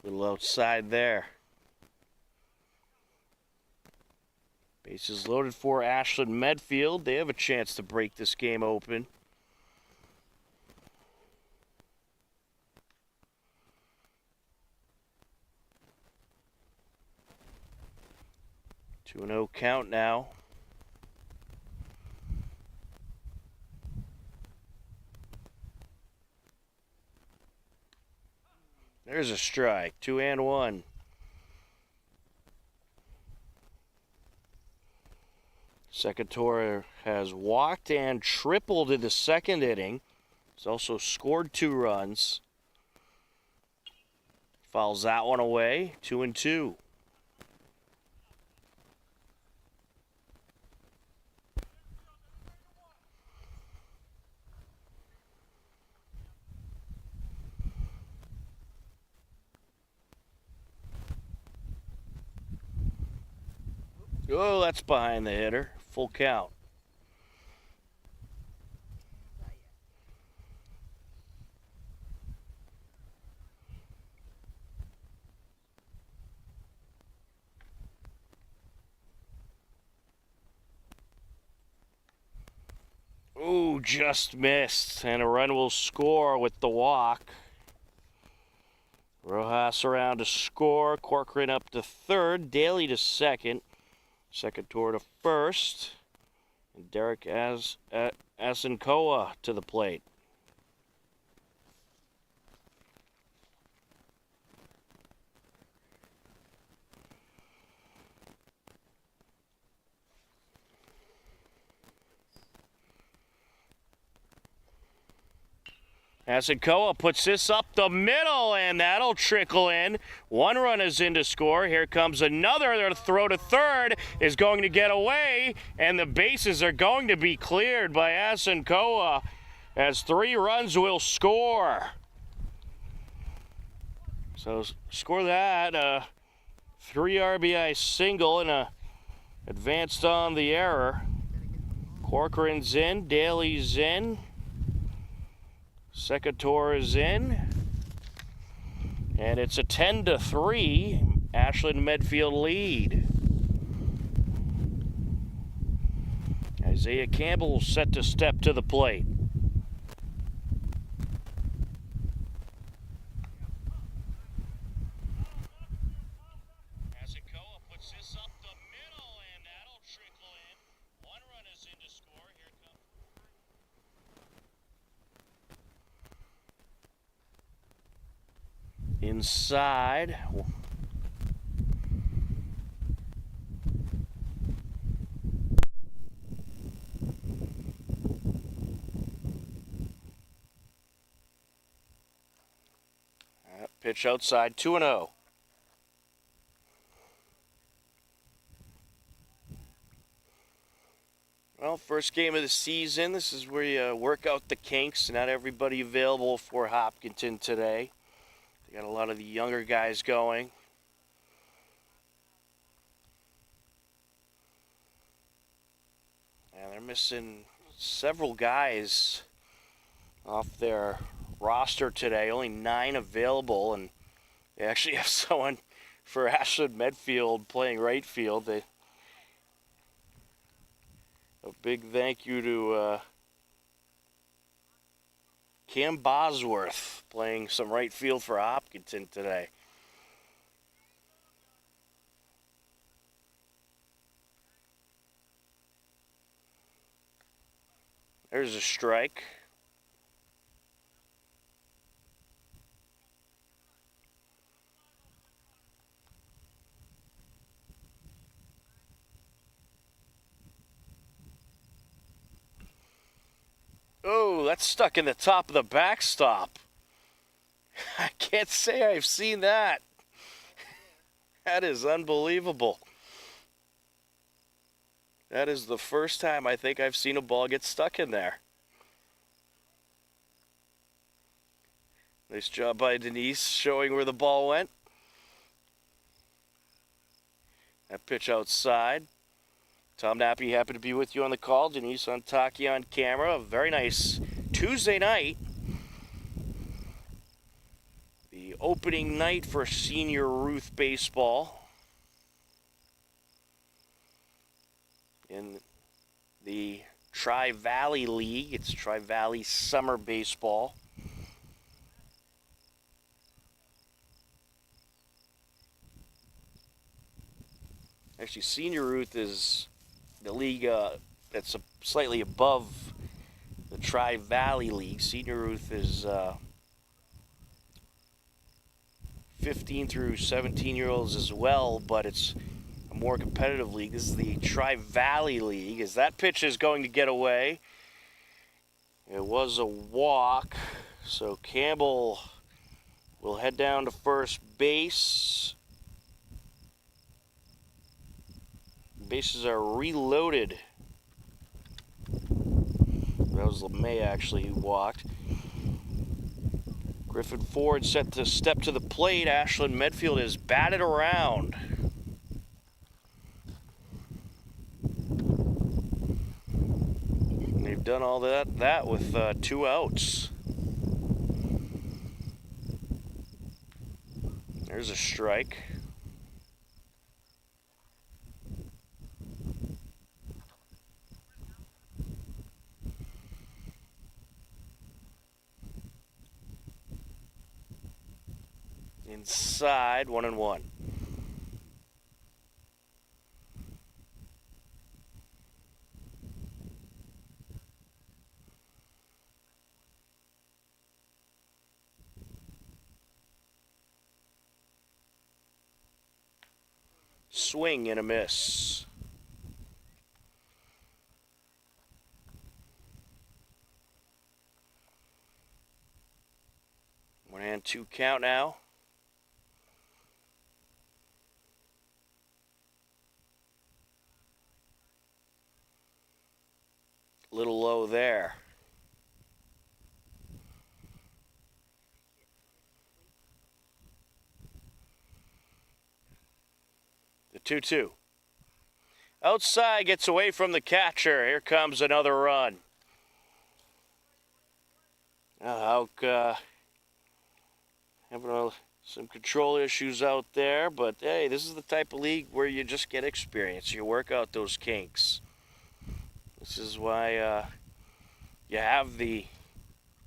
Speaker 1: A little outside there. Bases loaded for Ashland Medfield. They have a chance to break this game open. Two 2-0 count now. There's a strike. 2-1. Secator has walked and tripled in the second inning. He's also scored 2 runs. Fouls that one away. 2-2. Oh, that's behind the hitter. Full count. Ooh, just missed. And a run will score with the walk. Rojas around to score. Corcoran up to third. Daly to second. Secator to first. And Derek Asinkoa to the plate. Asinkoa puts this up the middle, and that'll trickle in. 1 run is in to score. Here comes another. Their throw to third is going to get away, and the bases are going to be cleared by Asinkoa as 3 runs will score. So score that. 3 RBI single and a advanced on the error. Corcoran's in. Daly's in. Secator is in, and it's a 10-3 Ashland Medfield lead. As Isaiah Campbell set to step to the plate.
Speaker 7: Asakoa puts this up the middle, and that'll trickle in. One run is in to score. Here comes.
Speaker 1: Inside. Pitch outside, 2-0. Well, first game of the season. This is where you work out the kinks. Not everybody available for Hopkinton today. They got a lot of the younger guys going. And they're missing several guys off their roster today. Only 9 available, and they actually have someone for Ashland Medfield playing right field. A big thank you to Cam Bosworth playing some right field for Hopkinton today. There's a strike. Oh, that's stuck in the top of the backstop. I can't say I've seen that. That is unbelievable. That is the first time I think I've seen a ball get stuck in there. Nice job by Denise showing where the ball went. That pitch outside. Tom Nappy happy to be with you on the call. Denise Ontaki on camera. A very nice Tuesday night. The opening night for senior Ruth baseball. In the Tri-Valley League. It's Tri-Valley Summer Baseball. Actually, senior Ruth is the league that's slightly above the Tri-Valley League. Senior Ruth is 15 through 17-year-olds as well, but it's a more competitive league. This is the Tri-Valley League. As that pitch is going to get away, it was a walk, so Campbell will head down to first base. Bases are reloaded. That was LeMay actually who walked. Griffin Ford set to step to the plate. Ashland Medfield is batted around. And they've done all that with 2 outs. There's a strike. Inside, 1-1. Swing and a miss. One and 2 count now. Little low there. The 2-2. Outside, gets away from the catcher. Here comes another run. Houck having some control issues out there, but hey, this is the type of league where you just get experience. You work out those kinks. This is why you have the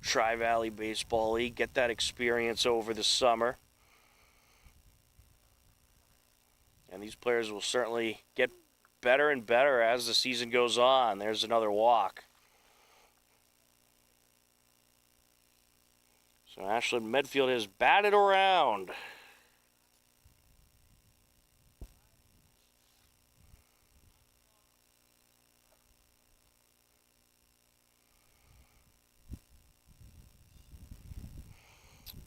Speaker 1: Tri-Valley Baseball League. Get that experience over the summer. And these players will certainly get better and better as the season goes on. There's another walk. So Ashland Medfield has batted around.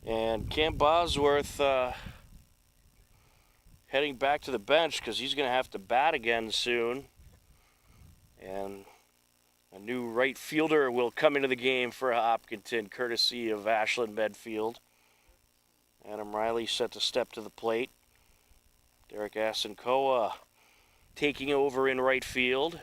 Speaker 1: And Cam Bosworth heading back to the bench because he's going to have to bat again soon. And a new right fielder will come into the game for Hopkinton, courtesy of Ashland Medfield. Adam Riley set to step to the plate. Derek Asenkoa taking over in right field.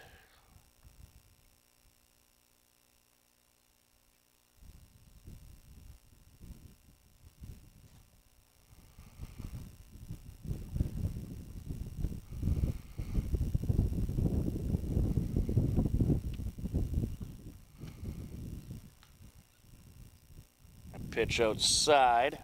Speaker 1: Pitch outside.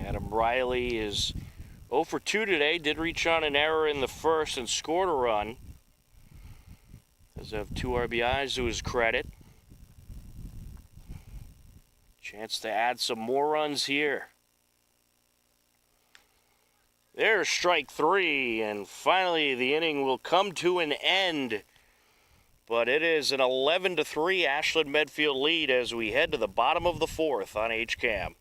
Speaker 1: Adam Riley is 0 for 2 today. Did reach on an error in the first and scored a run. Does have 2 RBIs to his credit. Chance to add some more runs here. There's strike 3, and finally the inning will come to an end. But it is an 11-3 Ashland Medfield lead as we head to the bottom of the 4th on HCAM.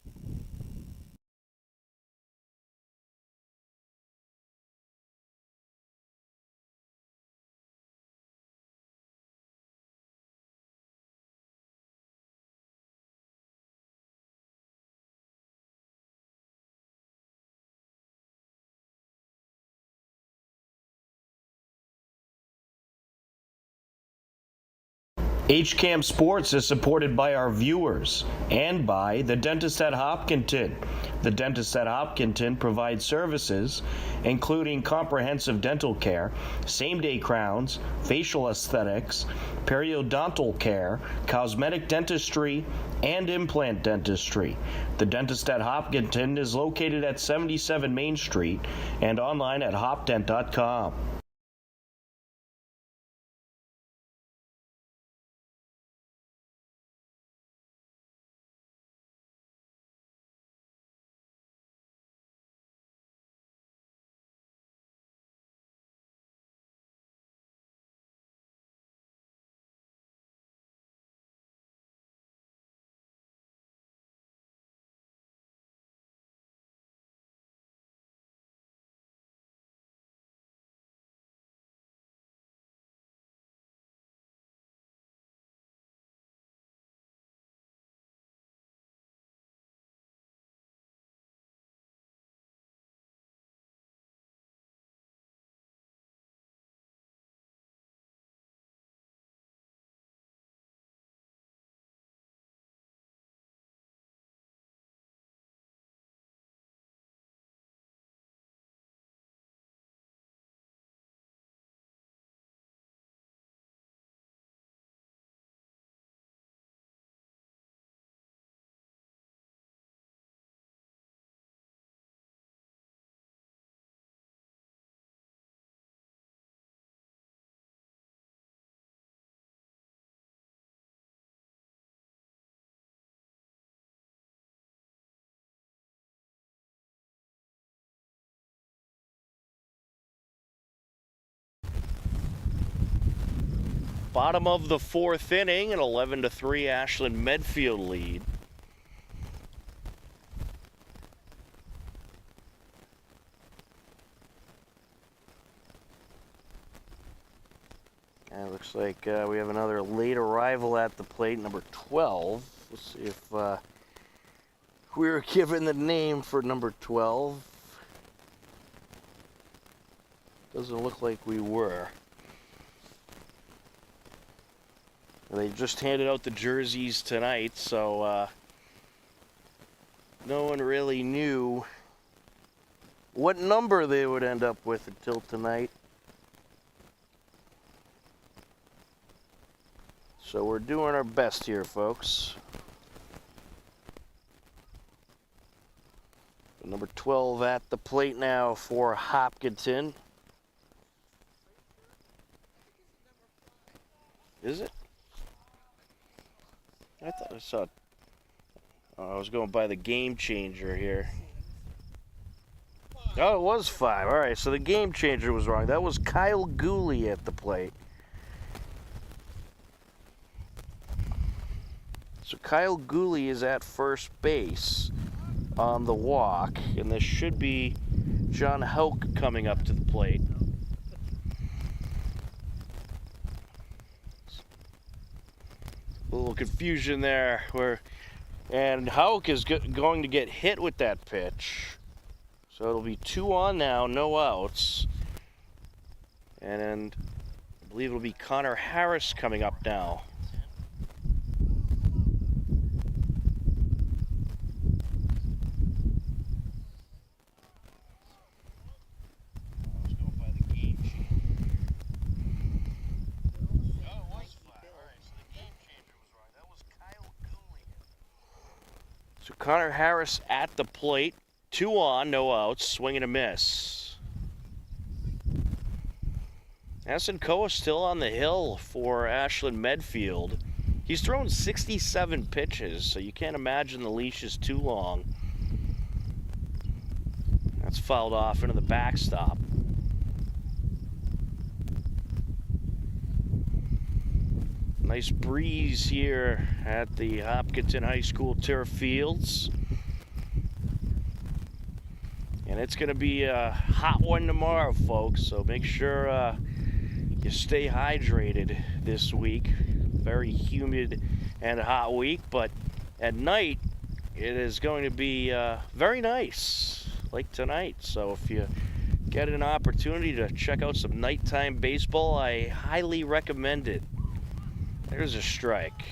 Speaker 1: HCAM Sports is supported by our viewers and by the Dentist at Hopkinton. The Dentist at Hopkinton provides services including comprehensive dental care, same-day crowns, facial aesthetics, periodontal care, cosmetic dentistry, and implant dentistry. The Dentist at Hopkinton is located at 77 Main Street and online at hopdent.com. Bottom of the fourth inning, an 11-3 Ashland Medfield lead. And it looks like we have another late arrival at the plate, number 12. Let's see if we were given the name for number 12. Doesn't look like we were. They just handed out the jerseys tonight, so no one really knew what number they would end up with until tonight. So we're doing our best here, folks. Number 12 at the plate now for Hopkinton. Is it? I thought I saw. Oh, I was going by the game changer here. Oh, it was 5. All right, so the game changer was wrong. That was Kyle Gooley at the plate. So Kyle Gooley is at first base on the walk, and this should be John Houck coming up to the plate. A little confusion there, and Houck is going to get hit with that pitch. So it'll be 2 on now, no outs. And I believe it'll be Connor Harris coming up now. So Connor Harris at the plate, 2 on, no outs, swing and a miss. Asenkoa still on the hill for Ashland Medfield. He's thrown 67 pitches, so you can't imagine the leash is too long. That's fouled off into the backstop. Nice breeze here at the Hopkinton High School turf fields. And it's going to be a hot one tomorrow, folks, so make sure you stay hydrated this week. Very humid and hot week, but at night it is going to be very nice, like tonight. So if you get an opportunity to check out some nighttime baseball, I highly recommend it. There's a strike.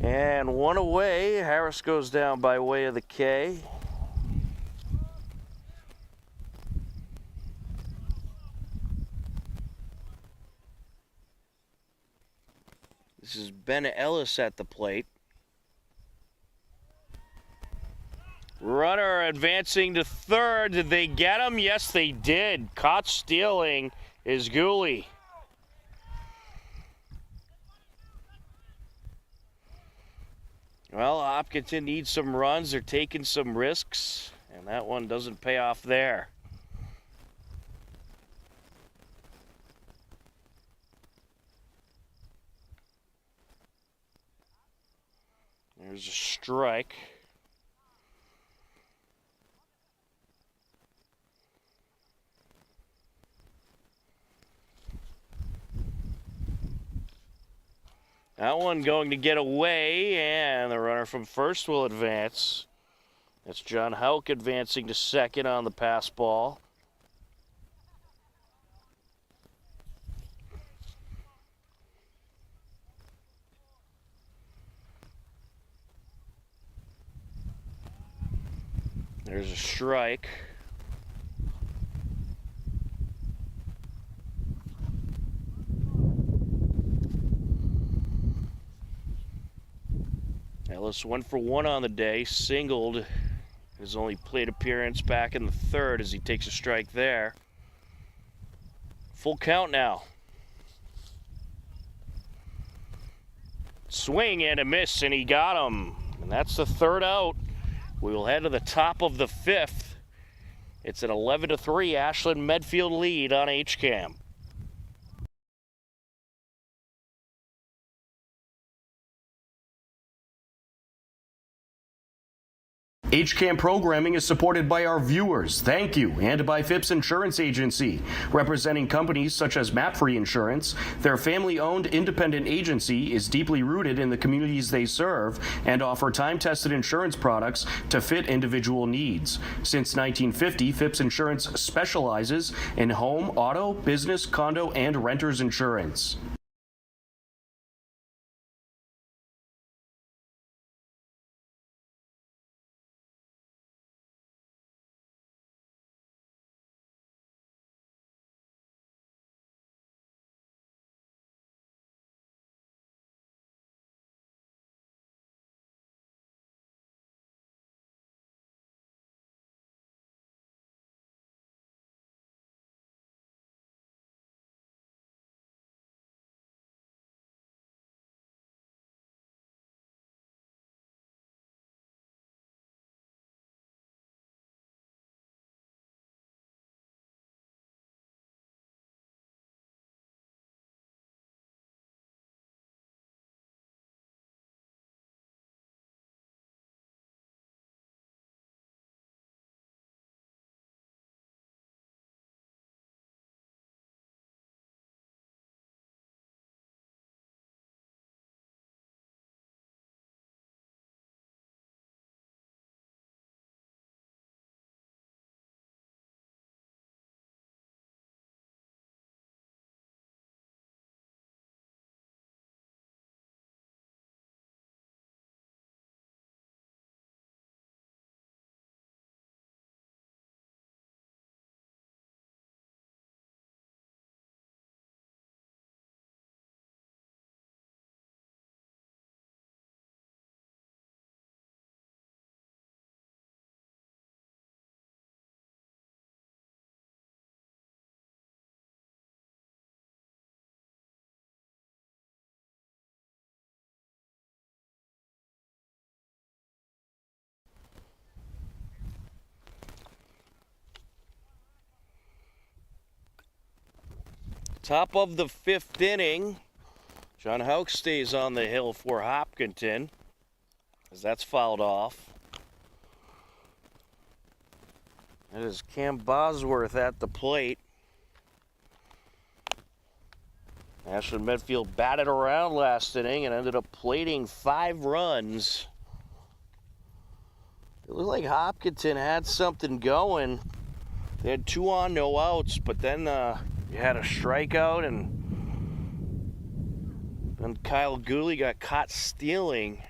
Speaker 1: And 1 away. Harris goes down by way of the K. This is Ben Ellis at the plate. Runner advancing to third. Did they get him? Yes, they did. Caught stealing is Gooley. Well, Hopkinton needs some runs. They're taking some risks, and that one doesn't pay off there. There's a strike. That one going to get away, and the runner from first will advance. That's John Houck advancing to second on the pass ball. There's a strike. Ellis 1 for 1 on the day, singled his only plate appearance back in the third as he takes a strike there. Full count now. Swing and a miss, and he got him. And that's the third out. We will head to the top of the fifth. It's an 11-3 Ashland Medfield lead on HCAM.
Speaker 8: HCAM programming is supported by our viewers, thank you, and by Phipps Insurance Agency, representing companies such as MapFree Insurance. Their family-owned independent agency is deeply rooted in the communities they serve and offer time-tested insurance products to fit individual needs. Since 1950, Phipps Insurance specializes in home, auto, business, condo, and renters insurance.
Speaker 1: Top of the 5th inning. John Houck stays on the hill for Hopkinton as that's fouled off. That is Cam Bosworth at the plate. Ashland Medfield batted around last inning and ended up plating 5 runs. It looked like Hopkinton had something going. They had 2 on, no outs, but then you had a strikeout, and then Kyle Gooley got caught stealing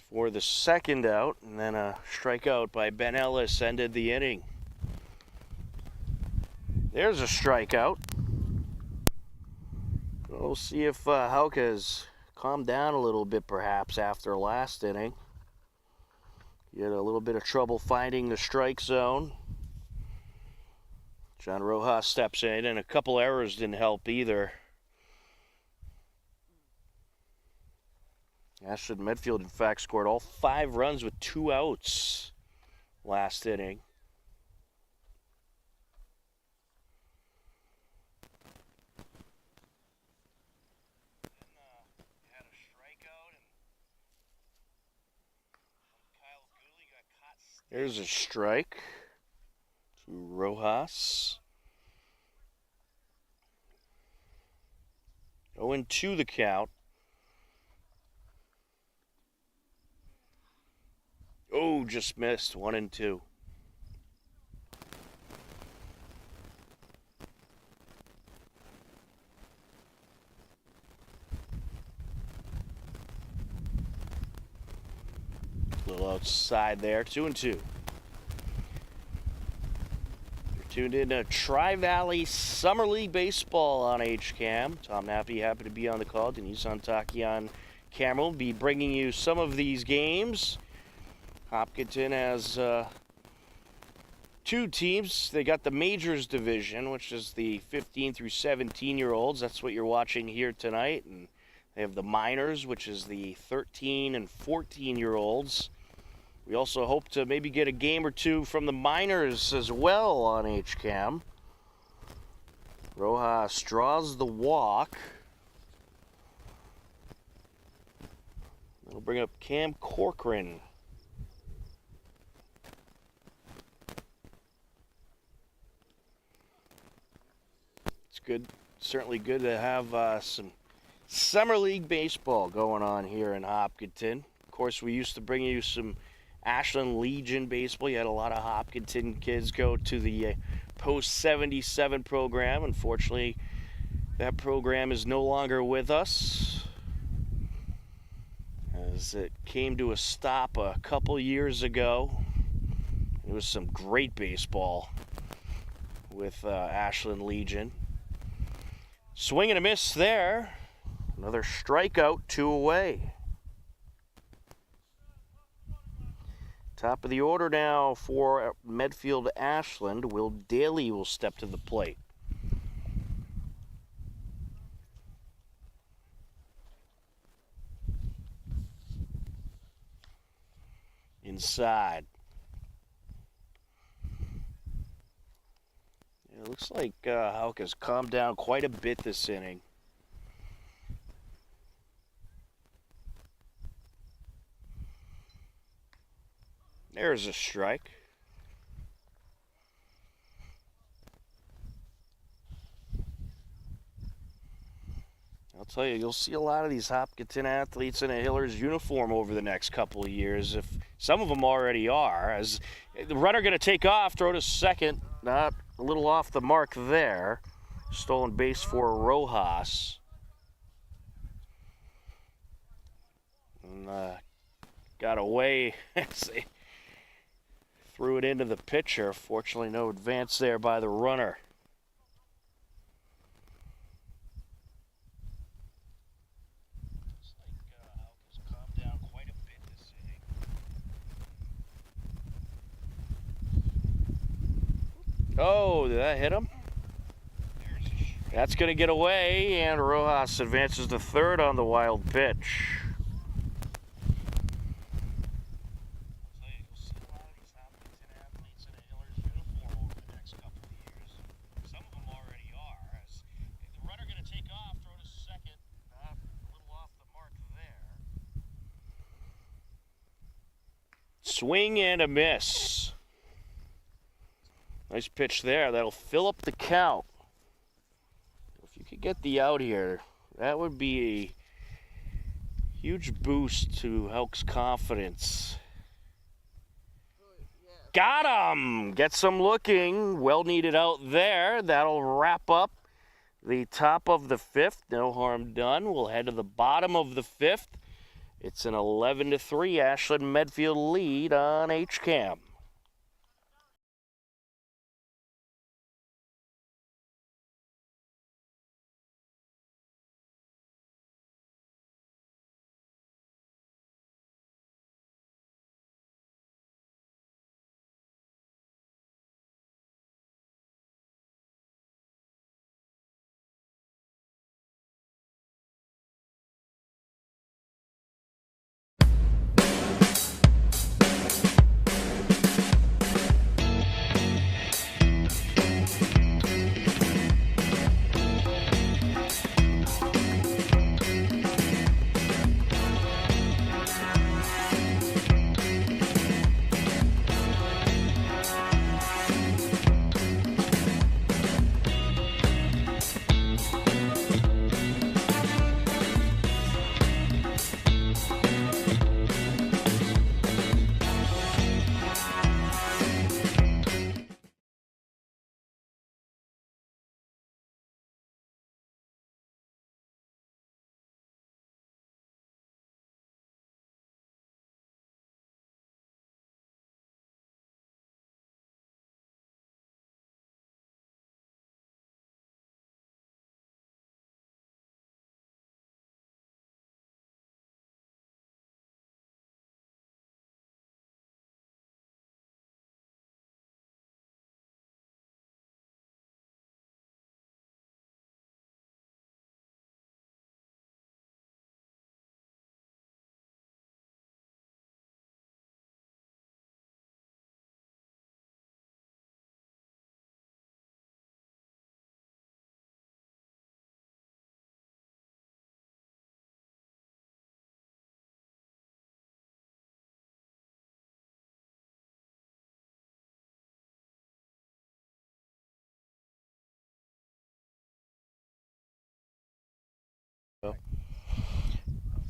Speaker 1: for the 2nd out, and then a strikeout by Ben Ellis ended the inning. There's a strikeout. We'll see if Houck has calmed down a little bit perhaps after last inning. He had a little bit of trouble finding the strike zone. John Rojas steps in, and a couple errors didn't help either. Ashland Medfield, in fact, scored all 5 runs with 2 outs last inning. Had a strikeout, and Kyle Gooley got caught. There's a strike to Rojas. 0-2 the count. Oh, just missed. 1-2. A little outside there. 2-2. Tuned in to Tri-Valley Summer League Baseball on HCAM. Tom Nappy happy to be on the call. Denise Antaki on camera will be bringing you some of these games. Hopkinton has 2 teams. They got the Majors Division, which is the 15 through 17-year-olds. That's what you're watching here tonight. And they have the Minors, which is the 13 and 14-year-olds. We also hope to maybe get a game or 2 from the minors as well on HCAM. Rojas draws the walk. That'll bring up Cam Corcoran good, certainly good to have some summer league baseball going on here in Hopkinton. Of course, we used to bring you some Ashland Legion baseball. You had a lot of Hopkinton kids go to the post-77 program. Unfortunately, that program is no longer with us, as it came to a stop a couple years ago. It was some great baseball with Ashland Legion. Swing and a miss there. Another strikeout, 2 away. Top of the order now for Medfield Ashland. Will Daly will step to the plate. Inside. It looks like Houck has calmed down quite a bit this inning. There's a strike. I'll tell you, you'll see a lot of these Hopkinton athletes in a Hillers uniform over the next couple of years. If some of them already are, as the runner going to take off, throw to second, not a little off the mark there. Stolen base for Rojas. And got away as they threw it into the pitcher. Fortunately, no advance there by the runner. Oh, did that hit him? That's going to get away, and Rojas advances to third on the wild pitch. Swing and a miss. Nice pitch there. That'll fill up the count. If you could get the out here, that would be a huge boost to Houck's confidence. Got him! Gets him looking. Well needed out there. That'll wrap up the top of the fifth. No harm done. We'll head to the bottom of the fifth. It's an 11-3 Ashland Medfield lead on HCAM.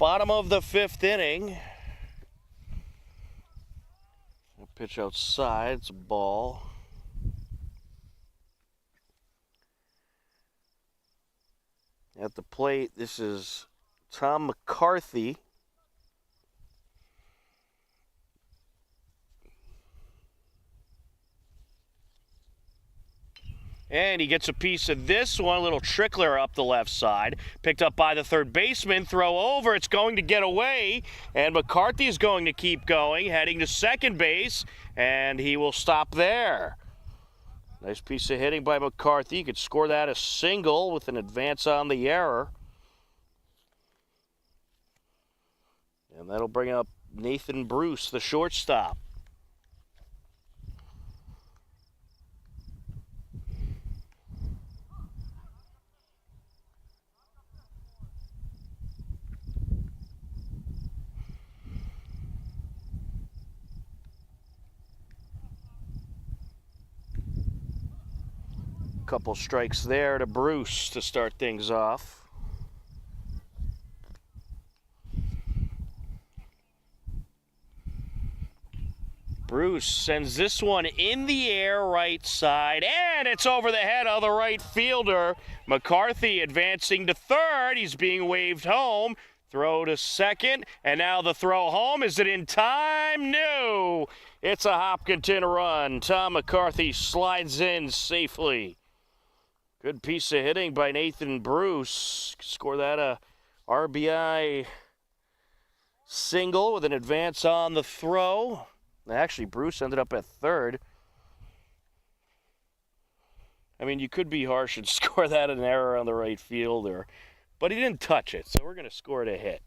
Speaker 1: Bottom of the 5th inning. Pitch outside, it's a ball. At the plate, this is Tom McCarthy. And he gets a piece of this one, a little trickler up the left side. Picked up by the third baseman, throw over, it's going to get away. And McCarthy is going to keep going, heading to second base, and he will stop there. Nice piece of hitting by McCarthy. You could score that a single with an advance on the error. And that'll bring up Nathan Bruce, the shortstop. Couple strikes there to Bruce to start things off. Bruce sends this one in the air right side, and it's over the head of the right fielder. McCarthy advancing to third. He's being waved home. Throw to second, and now the throw home. Is it in time? No. It's a Hopkinton run. Tom McCarthy slides in safely. Good piece of hitting by Nathan Bruce. Score that a RBI single with an advance on the throw. Actually, Bruce ended up at third. I mean, you could be harsh and score that an error on the right fielder, but he didn't touch it, so we're going to score it a hit.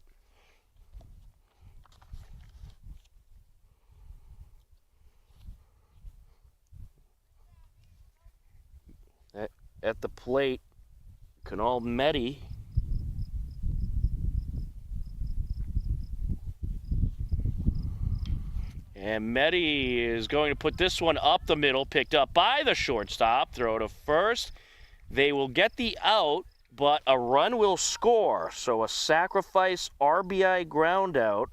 Speaker 1: At the plate, Canal Medi. And Medi is going to put this one up the middle, picked up by the shortstop. Throw to first. They will get the out, but a run will score. So a sacrifice RBI ground out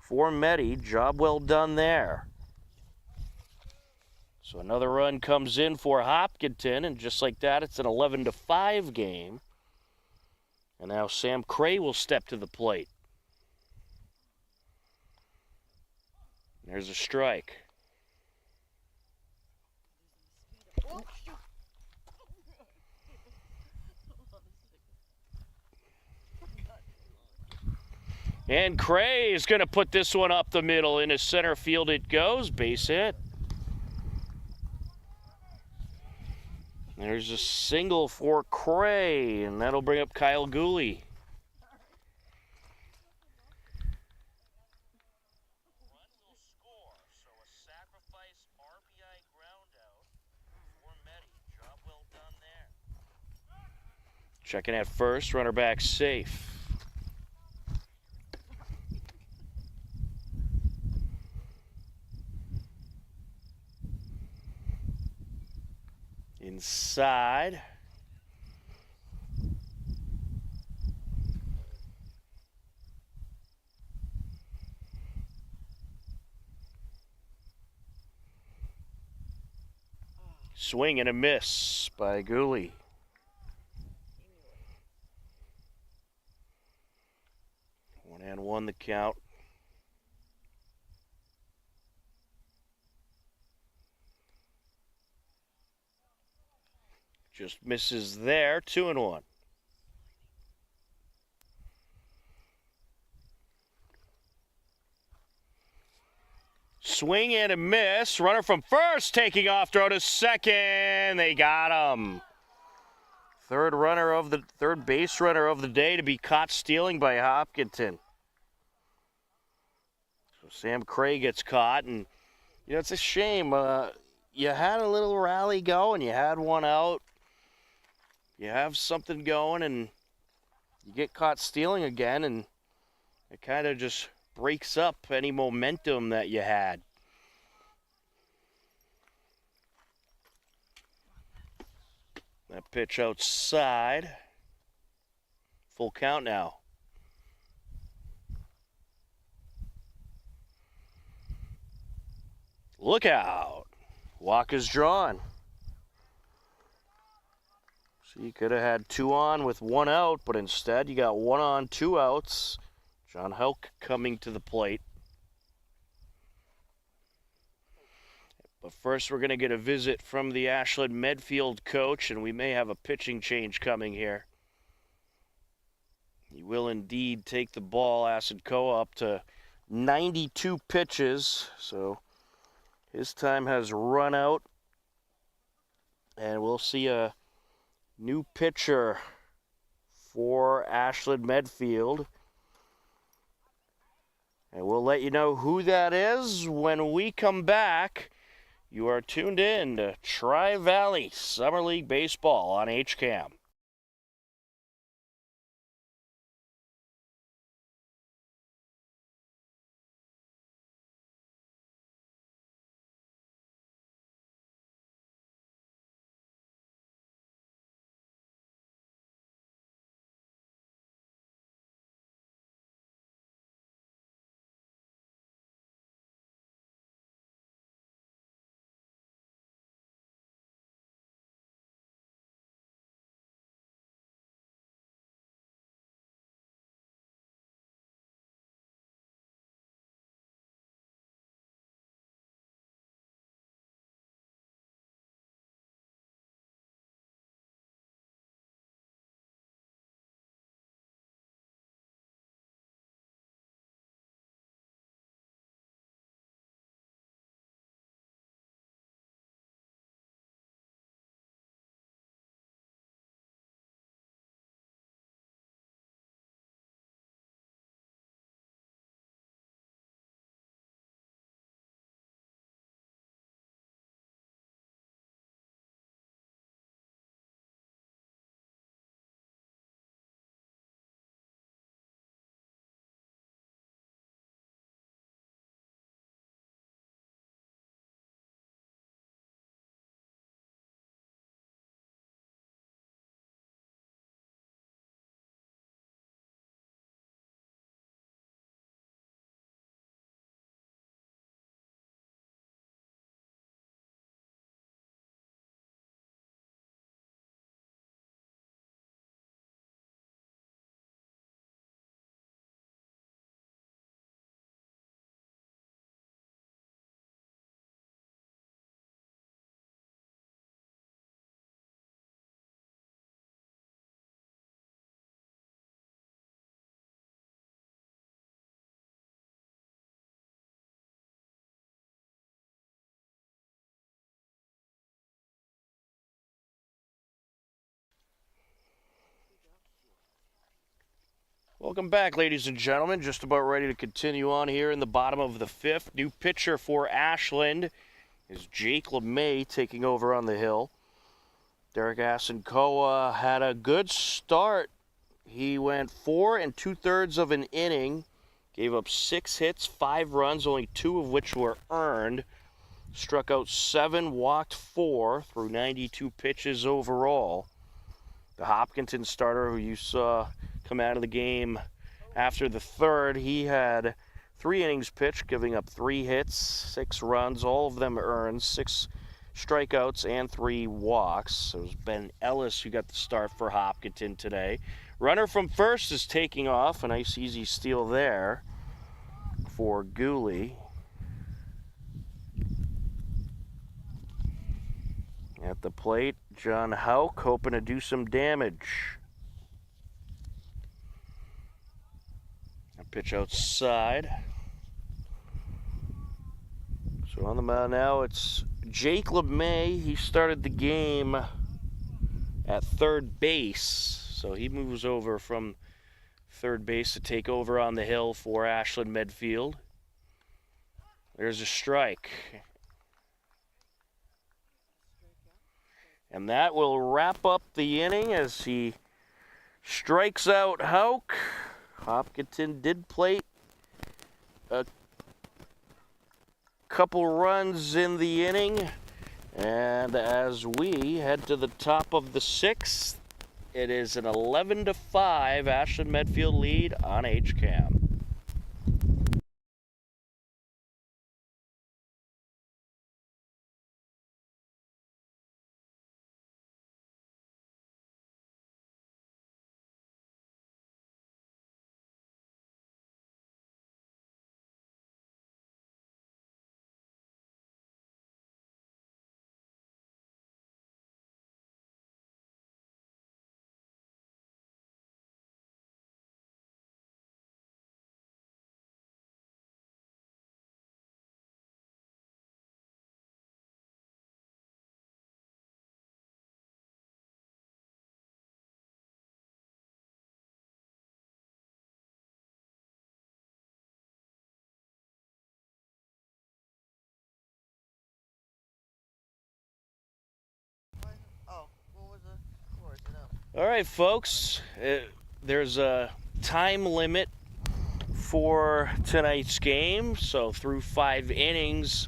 Speaker 1: for Medi. Job well done there. So another run comes in for Hopkinton, and just like that, it's an 11-5 game. And now Sam Cray will step to the plate. There's a strike. And Cray is going to put this one up the middle. Into center field it goes. Base hit. There's a single for Cray, and that'll bring up Kyle Gooley. Run will score, so a sacrifice RBI ground out for Medi. Job well done there. Checking at first, runner back safe. Inside. Swing and a miss by Gooley. One and one the count. Just misses there, 2-1. Swing and a miss. Runner from first taking off, throw to second. They got him. Third base runner of the day to be caught stealing by Hopkinton. So Sam Cray gets caught, and you know it's a shame. You had a little rally going, you had one out. You have something going and you get caught stealing again, and it kind of just breaks up any momentum that you had. That pitch outside. Full count now. Look out. WACA's drawn. So you could have had 2 on with 1 out, but instead you got 1 on, 2 outs. John Houck coming to the plate. But first we're going to get a visit from the Ashland Medfield coach, and we may have a pitching change coming here. He will indeed take the ball, Asinkoa, up to 92 pitches. So his time has run out. And we'll see a new pitcher for Ashland Medfield. And we'll let you know who that is when we come back. You are tuned in to Tri-Valley Summer League Baseball on HCAM. Welcome back, ladies and gentlemen. Just about ready to continue on here in the bottom of the 5th. New pitcher for Ashland is Jake LeMay taking over on the hill. Derek Asinkoa had a good start. He went 4 2/3 of an inning, gave up 6 hits, 5 runs, only 2 of which were earned. Struck out 7, walked 4 through 92 pitches overall. The Hopkinton starter, who you saw come out of the game after the 3rd, he had 3 innings pitched, giving up 3 hits, 6 runs, all of them earned, 6 strikeouts and 3 walks. So it was Ben Ellis who got the start for Hopkinton today. Runner from first is taking off. A nice easy steal there for Gooley. At the plate, John Houck hoping to do some damage. A pitch outside. So on the mound now, it's Jake LeMay. He started the game at 3rd base. So he moves over from 3rd base to take over on the hill for Ashland Medfield. There's a strike. And that will wrap up the inning as he strikes out Houck. Hopkinton did plate a couple runs in the inning. And as we head to the top of the 6th, it is an 11-5 Ashland Medfield lead on HCAM. All right, folks, there's a time limit for tonight's game, so through 5 innings,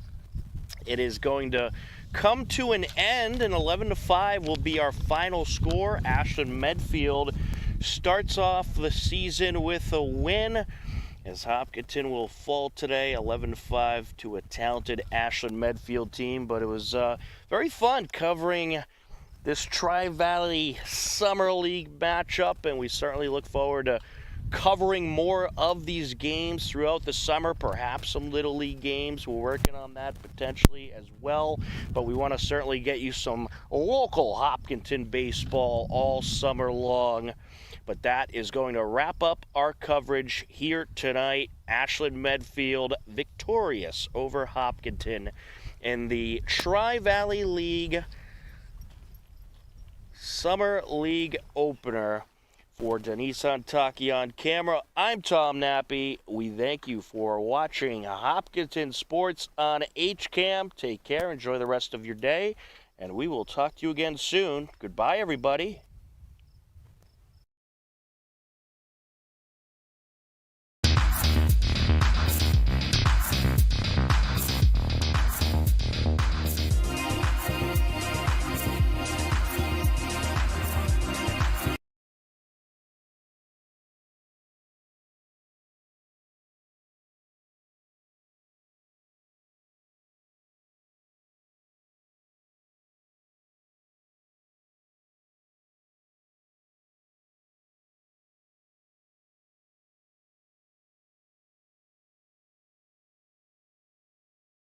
Speaker 1: it is going to come to an end, and 11-5 will be our final score. Ashland Medfield starts off the season with a win, as Hopkinton will fall today 11-5 to a talented Ashland Medfield team. But it was very fun covering this Tri-Valley Summer League matchup, and we certainly look forward to covering more of these games throughout the summer, perhaps some Little League games. We're working on that potentially as well, but we want to certainly get you some local Hopkinton baseball all summer long. But that is going to wrap up our coverage here tonight. Ashland Medfield victorious over Hopkinton in the Tri-Valley League Summer League opener. For Denise Antaki on camera, I'm Tom Nappy. We thank you for watching Hopkinton Sports on HCAM. Take care, enjoy the rest of your day, and we will talk to you again soon. Goodbye, everybody.